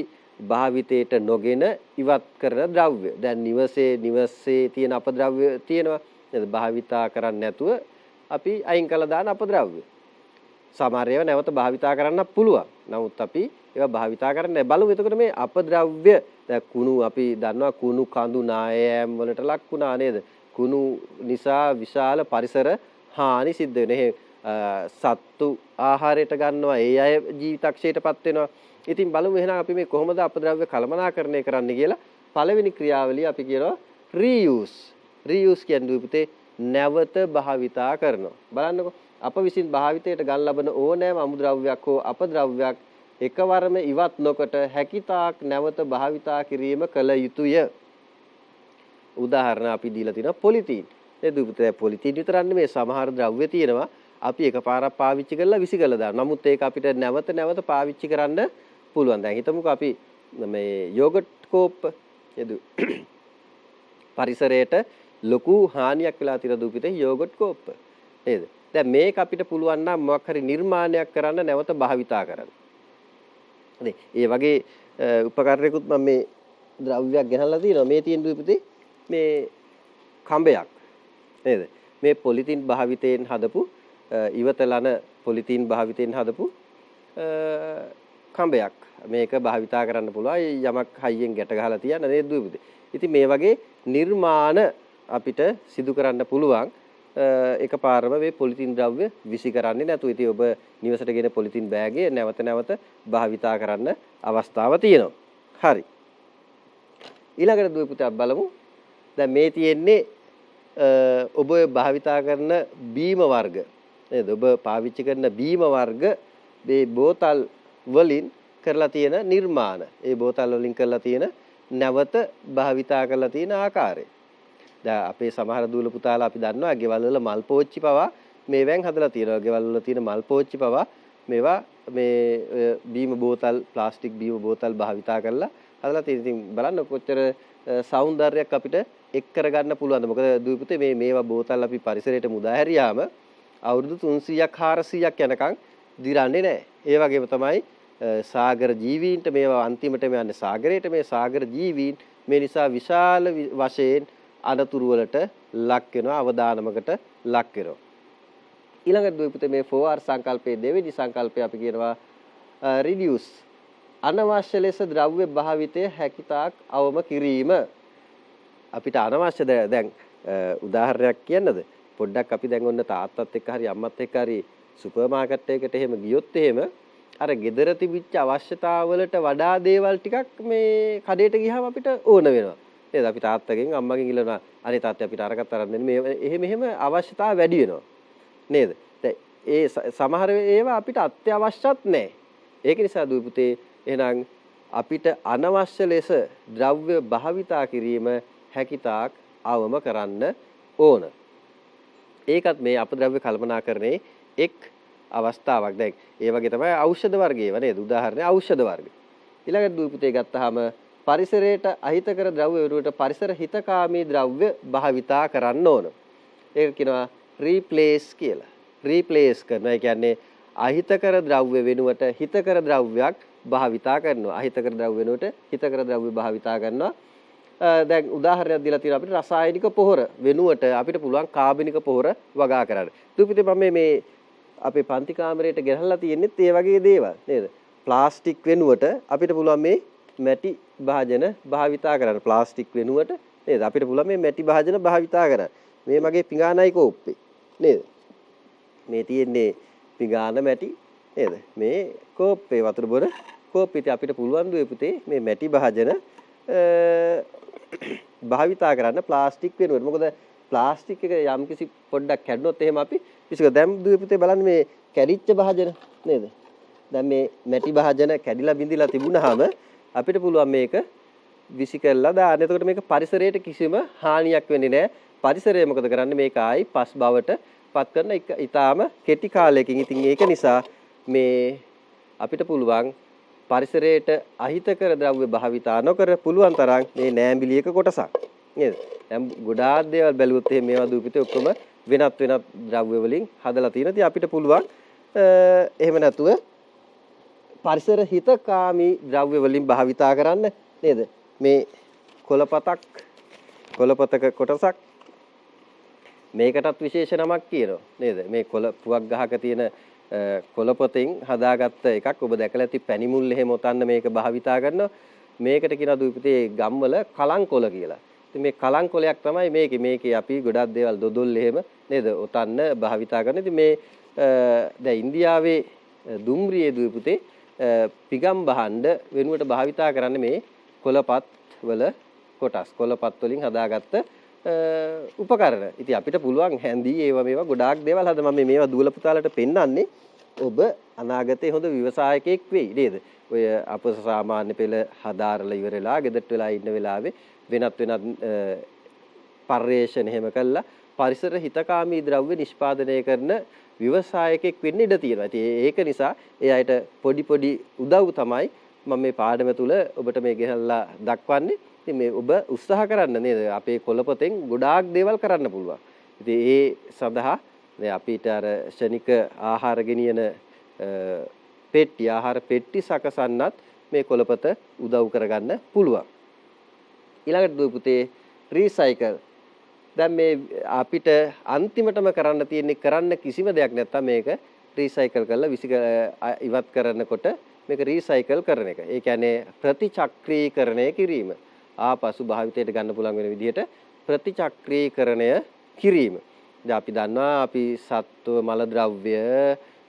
භාවිතයට නොගෙන ඉවත් කරන ද්‍රව්‍ය. දැන් නිවසේ තියෙන අපද්‍රව්‍ය තියෙනවා. නේද? භාවිතා කරන්නේ නැතුව අපි අයින් කළා දාන අපද්‍රව්‍ය. සමහර ඒවා නැවත භාවිතා කරන්න පුළුවන්. නමුත් අපි ඒවා භාවිතා කරන්නේ නැහැ. බලමු එතකොට මේ අපද්‍රව්‍ය දැන් කුණු අපි දන්නවා කුණු කඳු නායෑම් වලට ලක් වුණා නේද? කුණු නිසා විශාල පරිසර හානි සිද්ධ වෙනවා. සත්තු ආහාරයට ගන්නවා. ඒ අය ජීවිතක්ෂයටපත් වෙනවා. ඉතින් බලමු එහෙනම් අපි මේ කොහොමද අපද්‍රව්‍ය කළමනාකරණය කරන්න කියලා. පළවෙනි ක්‍රියාවලිය අපි කියනවා reuse. reuse කියන්නේ පුතේ නැවත භාවිතා කරනවා. බලන්නකෝ අප විසින් භාවිතයට ගන්න ලබන ඕනෑම අමුද්‍රව්‍යයක් හෝ අපද්‍රව්‍යයක් එකවරම ඉවත් නොකොට හැකිතාක් නැවත භාවිතා කිරීම කළ යුතුය. උදාහරණ අපි දීලා තියෙනවා පොලිතීන්. නේද පුතේ? පොලිතීන් විතරක් නෙමෙයි සමහර ද්‍රව්‍ය තියෙනවා අපි එකපාරක් පාවිච්චි කරලා විසිකලා දානවා. නමුත් ඒක අපිට නැවත පාවිච්චි කරන්න පුළුවන්. දැන් හිතමුකෝ අපි මේ යෝගට් කෝප් නේද? පරිසරයට ලොකු හානියක් වෙලා තියෙන දුපිතේ යෝගට් කෝප්ප නේද? දැන් මේක අපිට පුළුවන් නම් මොකක් හරි නිර්මාණයක් කරන්න නැවත භාවිතා කරන්න. හරි. ඒ වගේ උපකරණයකුත් මම මේ ද්‍රව්‍යයක් ගෙනල්ලා තියෙනවා. මේ තියෙන දුපිතේ මේ කඹයක් නේද? මේ පොලිතින් භාවිතයෙන් හදපු ඉවතලන පොලිතින් භාවිතයෙන් හදපු කඹයක්. මේක භාවිතා කරන්න පුළුවන්. යමක් හයියෙන් ගැට ගහලා තියන්න නේද දුපිතේ. ඉතින් මේ වගේ නිර්මාණ අපිට සිදු කරන්න පුළුවන් එකපාරම මේ පොලිතින් ද්‍රව්‍ය විසි කරන්නේ නැතුව. ඉතින් ඔබ නිවසට ගෙන පොලිතින් බෑගය නැවත නැවත භාවිතා කරන්න අවස්ථාව තියෙනවා. හරි. ඊළඟට දුවේ පුතේ බලමු. දැන් මේ තියෙන්නේ ඔබ භාවිතා කරන බීම වර්ග නේද? ඔබ පාවිච්චි කරන බීම වර්ග මේ බෝතල් වලින් කරලා තියෙන නිර්මාණ. ඒ බෝතල් වලින් කරලා තියෙන නැවත භාවිතා කරලා තියෙන ආකාරය. දැන් අපේ සමහර දූල පුතාලා අපි දන්නවා ගෙවල් වල මල් පෝච්චි පවා මේවෙන් හදලා තියෙනවා. ගෙවල් වල තියෙන මල් පෝච්චි පවා මේවා මේ බීම බෝතල් ප්ලාස්ටික් බීම බෝතල් භාවිතා කරලා හදලා තියෙන. ඉතින් බලන්න කොච්චර సౌందර්යයක් අපිට එක් කරගන්න පුළුවන්ද? මොකද දුවේ පුතේ මේවා බෝතල් අපි පරිසරයට මුදා හැරියාම අවුරුදු 300ක් 400ක් යනකම් දිරන්නේ නැහැ. ඒ වගේම තමයි සාගර ජීවීන්ට මේවා අන්තිමටම යන්නේ සාගරයට. මේ සාගර ජීවීන් මේ නිසා විශාල වශයෙන් අනතුරු වලට ලක් වෙනවා, අවදානමකට ලක් වෙනවා. ඊළඟට දුවේ පුතේ මේ 4R සංකල්පයේ දෙවෙනි සංකල්පය අපි කියනවා reduce. අනවශ්‍ය ලෙස ද්‍රව්‍ය භාවිතය හැකිතාක් අවම කිරීම. අපිට අනවශ්‍ය දැන් උදාහරණයක් කියන්නද? පොඩ්ඩක් අපි දැන් ඔන්න තාත්තත් එක්ක හරි අම්මත් එක්ක හරි සුපර් මාකට් එකකට එහෙම ගියොත් එහෙම අර gedara තිබිච්ච අවශ්‍යතාවලට වඩා දේවල් ටිකක් මේ කඩේට ගියාම අපිට ඕන වෙනවා. නේද? අපි තාත්තගෙන් අම්මගෙන් ඉල්ලනවා අනේ තාත්තේ අපිට අරකට අරන් දෙන්න. මේ එහෙම අවශ්‍යතාව වැඩි වෙනවා. නේද? දැන් ඒ සමහර ඒවා අපිට අත්‍යවශ්‍යත් නැහැ. ඒක නිසා දුවේ පුතේ එහෙනම් අපිට අනවශ්‍ය ලෙස ද්‍රව්‍ය භාවිතා කිරීම හැකිතාක් අවම කරන්න ඕන. ඒකත් මේ අපද්‍රව්‍ය කල්පනාකරණයේ එක් අවස්ථාවක්. දැන් ඒ වගේ තමයි ඖෂධ වර්ගයේව නේද? උදාහරණයක් ඖෂධ වර්ග. ඊළඟට දුවේ පුතේ ගත්තාම පරිසරයට අහිතකර ද්‍රව්‍ය වෙනුවට පරිසර හිතකාමී ද්‍රව්‍ය භාවිතා කරන්න ඕන. ඒක කියනවා රීප්ලේස් කියලා. රීප්ලේස් කරනවා. ඒ කියන්නේ අහිතකර ද්‍රව්‍ය වෙනුවට හිතකර ද්‍රව්‍යයක් භාවිතා කරනවා. අහිතකර ද්‍රව්‍ය වෙනුවට හිතකර ද්‍රව්‍ය භාවිතා කරනවා. දැන් උදාහරණයක් දීලා තියෙනවා අපිට රසායනික පොහොර වෙනුවට අපිට පුළුවන් කාබනික පොහොර වගා කරන්න. දුපිතේ මම මේ අපේ පන්ති කාමරයට ගෙනල්ලා තියෙන්නේ ඒ වගේ දේවල් නේද? ප්ලාස්ටික් වෙනුවට අපිට පුළුවන් මේ මැටි භාජන භාවිතා කරන්න. ප්ලාස්ටික් වෙනුවට නේද? අපිට පුළුවන් මේ මැටි භාජන භාවිතා කරන්න. මේ මගේ පිඟානයි කෝප්පේ නේද? මේ තියෙන්නේ පිඟාන මැටි නේද? මේ කෝප්පේ වතුර බොන කෝප්පෙට අපිට පුළුවන් දුවේ පුතේ මේ මැටි භාජන භාවිතා කරන්න ප්ලාස්ටික් වෙනුවට. මොකද ප්ලාස්ටික් එක යම්කිසි පොඩ්ඩක් කැඩුනොත් එහෙම අපි විශ්ක දැන් දුවේ පුතේ බලන්න මේ කැඩිච්ච භාජන නේද? දැන් මේ මැටි භාජන කැඩිලා බිඳිලා තිබුණාම අපිට පුළුවන් මේක විසි කරලා දාන්න. එතකොට මේක පරිසරයට කිසිම හානියක් වෙන්නේ නැහැ. පරිසරය මොකද කරන්නේ? මේක ආයි පස් බවට පත් කරන ඊටාම කෙටි කාලයකින්. ඉතින් ඒක නිසා මේ අපිට පුළුවන් පරිසරයට අහිතකර ද්‍රව්‍ය භාවිතා නොකර පුළුවන් තරම් මේ නෑඹිලියක කොටසක් නේද? දැන් ගොඩාක් දේවල් බැලුවොත් එහෙම මේවා දුපිතේ ඔක්කොම වෙනත් ද්‍රව්‍ය වලින් හදලා තියෙනවා. ඉතින් අපිට පුළුවන් එහෙම නැතුව පරිසර හිතකාමී ද්‍රව්‍ය වලින් භාවිතා කරන්න නේද? මේ කොළපතක කොටසක් මේකටත් විශේෂ නමක් කියනවා නේද? මේ කොළ පුවක් ගහක තියෙන කොළපතෙන් හදාගත්ත එකක්. ඔබ දැකලා ඇති පැණිමුල් එහෙම ඔතන්න මේක භාවිතා කරනවා. මේකට කියනවා දුපිතේ ගම්වල කලංකොළ කියලා. ඉතින් මේ කලංකොලයක් තමයි මේකේ අපි ගොඩක් දේවල් දොදොල් එහෙම නේද ඔතන්න භාවිතා කරන. ඉතින් මේ දැන් ඉන්දියාවේ දුම්රියේ දුපිතේ පිගම් බහඬ වෙනුවට භාවිතා කරන්නේ මේ කොළපත් වල කොටස්. කොළපත් වලින් හදාගත්ත උපකරණ. ඉතින් අපිට පුළුවන් හැන්දි මේවා ගොඩාක් දේවල් හද මම මේවා දුවල පුතාලට පෙන්නන්නේ. ඔබ අනාගතේ හොඳ ව්‍යවසායකයෙක් වෙයි නේද? ඔය අප සාමාන්‍ය පෙළ හදාරලා ඉවරලා ගෙදරට වෙලා ඉන්න වෙලාවේ වෙනත් පර්යේෂණ එහෙම කළා පරිසර හිතකාමී ද්‍රව්‍ය නිෂ්පාදනය කරන ව්‍යවසායකයෙක් වෙන්න ඉඩ තියෙනවා. ඉතින් ඒක නිසා ඒ අයට පොඩි උදව් තමයි මම මේ පාඩම තුල ඔබට මේ ගෙනල්ලා දක්වන්නේ. ඉතින් මේ ඔබ උත්සාහ කරන්න නේද? අපේ කොළපතෙන් ගොඩාක් දේවල් කරන්න පුළුවන්. ඉතින් ඒ සඳහා මේ අපිට අර ශනික ආහාර ගෙනියන ආහාර පෙට්ටි සකසන්නත් මේ කොළපත උදව් කරගන්න පුළුවන්. ඊළඟට දුවේ පුතේ රීසයිකල්. දැන් මේ අපිට අන්තිමටම කරන්න තියෙන්නේ කරන්න කිසිම දෙයක් නැත්තම් මේක රීසයිකල් කරලා ඉවත් කරනකොට මේක රීසයිකල් කරන එක. ඒ කියන්නේ ප්‍රතිචක්‍රීකරණය කිරීම. ආපසු භාවිතයට ගන්න පුළුවන් වෙන විදිහට ප්‍රතිචක්‍රීකරණය කිරීම. දැන් අපි දන්නවා අපි සත්ව මල ද්‍රව්‍ය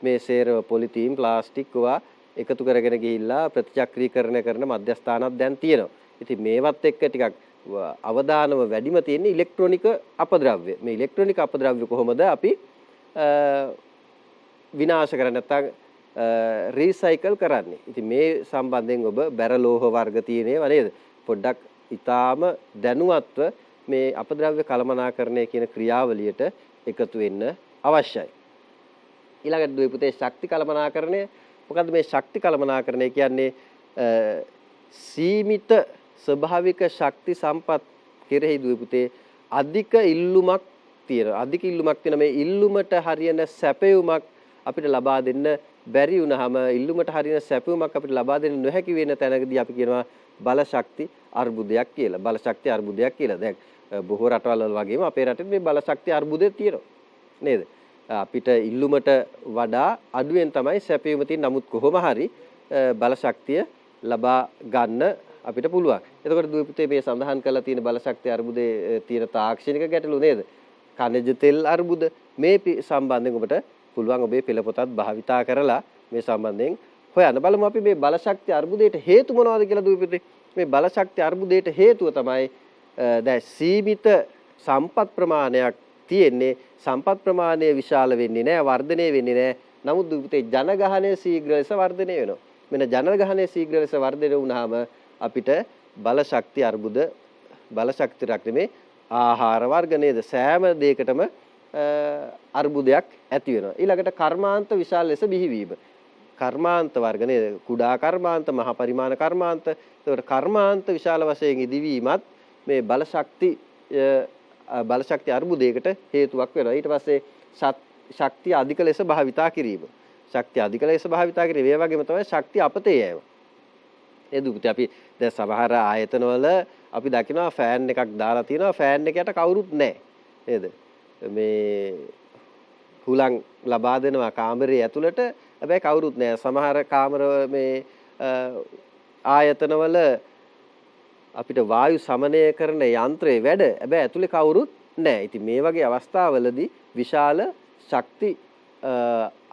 මේ සේරව පොලිතීන් ප්ලාස්ටික් ඒවා එකතු කරගෙන ගිහිල්ලා ප්‍රතිචක්‍රීකරණය කරන මධ්‍යස්ථානක් දැන් තියෙනවා. ඉතින් මේවත් එක්ක ටිකක් අවදානම වැඩිම තියෙන ඉලෙක්ට්‍රොනික අපද්‍රව්‍ය. මේ ඉලෙක්ට්‍රොනික අපද්‍රව්‍ය කොහොමද අපි විනාශ කරන්නේ නැත්නම් රීසයිකල් කරන්නේ. ඉතින් මේ සම්බන්ධයෙන් ඔබ බැරලෝහ වර්ග තියෙනේව නේද? පොඩ්ඩක් ඊටාම දැනුවත්ව මේ අපද්‍රව්‍ය කළමනාකරණය කියන ක්‍රියාවලියට එකතු වෙන්න අවශ්‍යයි. ඊළඟට දුවේ පුතේ ශක්ති කළමනාකරණය. මොකද්ද මේ ශක්ති කළමනාකරණය කියන්නේ? සීමිත ස්වභාවික ශක්ති සම්පත් කෙරෙහි දුවේ පුතේ අධික ඉල්ලුමක් තියෙනවා. අධික ඉල්ලුමක් තියෙන මේ ඉල්ලුමට හරියන සැපයුමක් අපිට ලබා දෙන්න බැරි වුණාම ඉල්ලුමට හරියන සැපයුමක් අපිට ලබා දෙන්න නොහැකි වෙන තැනකදී අපි කියනවා බල ශක්ති අර්බුදයක් කියලා. බල ශක්ති අර්බුදයක් කියලා. දැන් බොහෝ රටවල් වල වගේම අපේ රටේ මේ බල ශක්ති අර්බුදය තියෙනවා. නේද? අපිට ඉල්ලුමට වඩා අඩුවෙන් තමයි සැපයුම තියෙන්නේ. නමුත් කොහොම හරි බල ශක්තිය ලබා ගන්න අපිට පුළුවන්. එතකොට දුවේ පුතේ මේ සඳහන් කරලා තියෙන බල ශක්තිය අර්බුදයේ තියෙන තාක්ෂණික ගැටලු නේද? කනිජ තෙල් අර්බුද මේ සම්බන්ධයෙන් ඔබට පුළුවන් ඔබේ පෙළ පොතත් භාවිතා කරලා මේ සම්බන්ධයෙන් හොයන්න. බලමු අපි මේ බල ශක්තිය අර්බුදයට හේතු මොනවද කියලා දුවේ පුතේ. මේ බල ශක්තිය අර්බුදයට හේතුව තමයි දැන් සීමිත සම්පත් ප්‍රමාණයක් තියෙන්නේ. සම්පත් ප්‍රමාණය විශාල වෙන්නේ නැහැ, වර්ධනය වෙන්නේ නැහැ. නමුත් දුවේ පුතේ ජනගහනය ශීඝ්‍ර ලෙස වර්ධනය වෙනවා. මෙන්න ජනගහනය ශීඝ්‍ර ලෙස වර්ධනය වුණාම අපිට බල ශක්තිය අර්බුද බල ශක්තියක් නෙමේ ආහාර වර්ග නේද? සෑම දෙයකටම අර්බුදයක් ඇති වෙනවා. ඊළඟට කර්මාන්ත විශාල ලෙස බිහිවීම. කර්මාන්ත වර්ග නේද? කුඩා කර්මාන්ත, මහ පරිමාණ කර්මාන්ත. ඒකට කර්මාන්ත විශාල වශයෙන් ඉදිවීමත් මේ බල ශක්ති අර්බුදයකට හේතුවක් වෙනවා. ඊට පස්සේ ශක්තිය අධික ලෙස භාවිතා කිරීම. ශක්තිය අධික ලෙස භාවිතා කිරීම. ඒ වගේම තමයි ශක්තිය අපතේ යෑම. ඒ දුපුතේ අපි දැන් සමහර ආයතනවල අපි දකිනවා ෆෑන් එකක් දාලා තියෙනවා, ෆෑන් එකකට කවුරුත් නැහැ. නේද? මේ හුලං ලබා දෙනවා කාමරයේ ඇතුළට. හැබැයි කවුරුත් නැහැ. සමහර කාමර මේ ආයතනවල අපිට වායු සමනය කරන යන්ත්‍රයේ වැඩ. හැබැයි ඇතුලේ කවුරුත් නැහැ. ඉතින් මේ වගේ අවස්ථාවලදී විශාල ශක්ති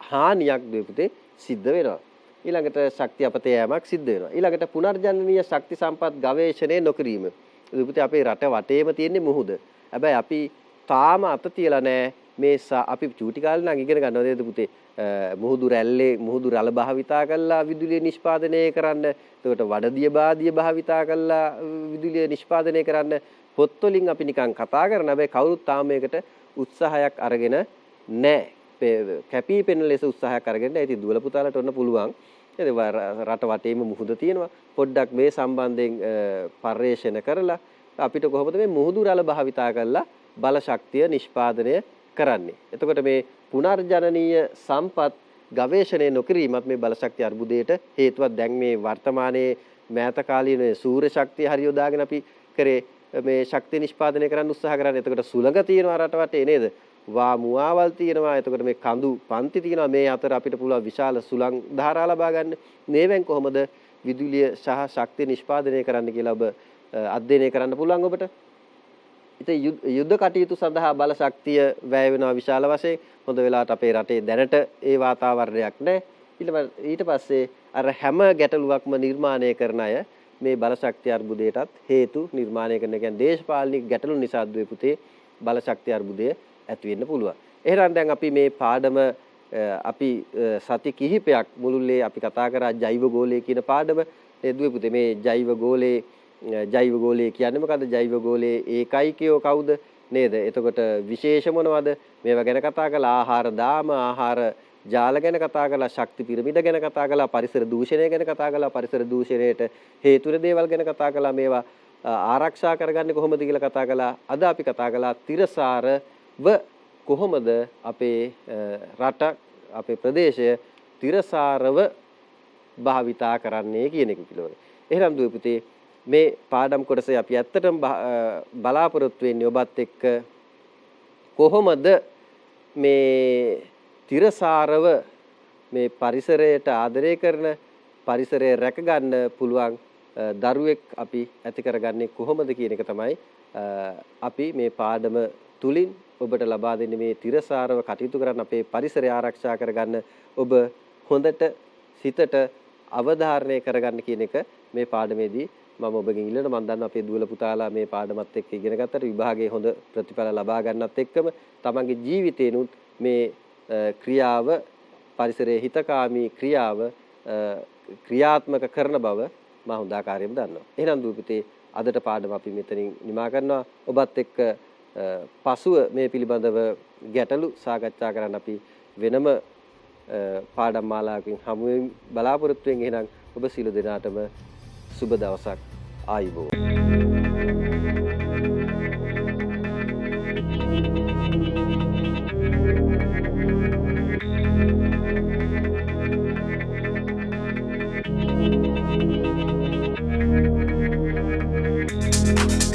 හානියක් දෙපුතේ සිද්ධ වෙනවා. ඊළඟට ශක්තිය අපතේ යෑමක් සිද්ධ වෙනවා. ඊළඟට පුනර්ජනනීය ශක්ති සම්පත් ගවේෂණය නොකිරීම. දෙපුතේ අපේ රට වටේම තියෙන මුහුද. හැබැයි අපි තාම අත තියලා නැහැ මේ අපි චූටි කාලේ නම් ඉගෙන ගන්නවා නේද පුතේ මුහුදු රළ භාවිතා කරලා විදුලිය නිෂ්පාදනය කරන්න. එතකොට වඩදිය බාදිය භාවිතා කරලා විදුලිය නිෂ්පාදනය කරන්න පොත් වලින් අපි නිකන් කතා කරන හැබැයි කවුරුත් තාම මේකට උත්සාහයක් අරගෙන නැහැ. කැපී පෙනෙන ලෙස උත්සාහයක් අරගෙන නැහැ. ඉතින් දුවල පුතාලට ඔන්න පුළුවන්. නේද? රට වටේම මුහුද තියෙනවා. පොඩ්ඩක් මේ සම්බන්ධයෙන් පර්යේෂණ කරලා අපිට කොහොමද මේ මුහුදු රළ භාවිතා කරලා බල ශක්තිය නිෂ්පාදනය කරන්නේ. එතකොට මේ පුනර්ජනනීය සම්පත් ගවේෂණය නොකිරීමත් මේ බල ශක්තිය අර්බුදයට හේතුවක්. දැන් මේ වර්තමානයේ මෑත කාලීන සූර්ය ශක්තිය හරි යොදාගෙන අපි කරේ මේ ශක්තිය නිෂ්පාදනය කරන්න උත්සාහ කරන්නේ. එතකොට සුළඟ තියෙනවා රට වටේ නේද? මුවාවල් තියෙනවා. එතකොට මේ කඳු පන්ති තියෙනවා. මේ අතර අපිට පුළුවන් විශාල සුළං ධාරා ලබා ගන්න. මේවෙන් කොහොමද විදුලිය සහ ශක්තිය නිෂ්පාදනය කරන්න කියලා ඔබ අධ්‍යයනය කරන්න පුළුවන් ඔබට. ඉතින් යුද්ධ කටයුතු සඳහා බල ශක්තිය වැය වෙනවා විශාල වශයෙන්. හොඳ වෙලාවට අපේ රටේ දැනට ඒ වාතාවරණයක් නැහැ. ඊට පස්සේ අර හැම ගැටලුවක්ම නිර්මාණය කරන අය මේ බල ශක්තිය අර්බුදයටත් හේතු නිර්මාණය කරන කියන්නේ දේශපාලනික ගැටලු නිසා දුවේ පුතේ බල ශක්තිය අර්බුදය ඇති වෙන්න පුළුවන්. එහෙනම් දැන් අපි මේ පාඩම අපි සති කිහිපයක් මුළුල්ලේ අපි කතා කරා ජෛව ගෝලය කියන පාඩම. ඒ දුවේ පුතේ මේ ජෛව ගෝලය කියන්නේ මොකද්ද? ජෛව ගෝලයේ ඒකයිකයෝ කවුද? නේද? එතකොට විශේෂ මොනවද? මේවා ගැන කතා කළා. ආහාර දාම, ආහාර ජාල ගැන කතා කළා, ශක්ති පිරමිඩ ගැන කතා කළා, පරිසර දූෂණය ගැන කතා කළා, පරිසර දූෂණයට හේතු වෙන දේවල් ගැන කතා කළා. මේවා ආරක්ෂා කරගන්නේ කොහොමද කියලා කතා කළා. අද අපි කතා කළා තිරසාරව කොහොමද අපේ රට අපේ ප්‍රදේශය තිරසාරව භාවිතා කරන්නේ කියන එක පිළිවෙල. එහෙනම් දුවේ පුතේ මේ පාඩම් කොටසේ අපි ඇත්තටම බලාපොරොත්තු වෙන්නේ ඔබත් එක්ක කොහොමද මේ තිරසාරව මේ පරිසරයට ආදරය කරන පරිසරය රැක ගන්න පුළුවන් දරුවෙක් අපි ඇති කරගන්නේ කොහොමද කියන එක තමයි අපි මේ පාඩම තුලින් ඔබට ලබා දෙන්නේ මේ තිරසාරව කටයුතු කරන්න අපේ පරිසරය ආරක්ෂා කරගන්න ඔබ හොඳට සිතට අවධාරණය කරගන්න කියන එක මේ පාඩමේදී මම ඔබගෙන් ඉල්ලන මම දන්නවා අපේ දුවල පුතාලා මේ පාඩමත් එක්ක ඉගෙන ගත්තට විභාගයේ හොඳ ප්‍රතිඵල ලබා ගන්නත් එක්කම තමන්ගේ ජීවිතේනුත් මේ ක්‍රියාව පරිසරයේ හිතකාමී ක්‍රියාව ක්‍රියාත්මක කරන බව මම හොඳ ආකාරයෙන්ම දන්නවා. එහෙනම් දුපිතේ අදට පාඩම අපි මෙතනින් නිමා කරනවා. ඔබත් එක්ක පසුව මේ පිළිබඳව ගැටලු සාකච්ඡා කරන්න අපි වෙනම පාඩම් මාලාවකින් හමු වෙමින් බලාපොරොත්තු වෙන. එහෙනම් ඔබ සියලු දෙනාටම සුබ දවසක් ආයුබෝවන්.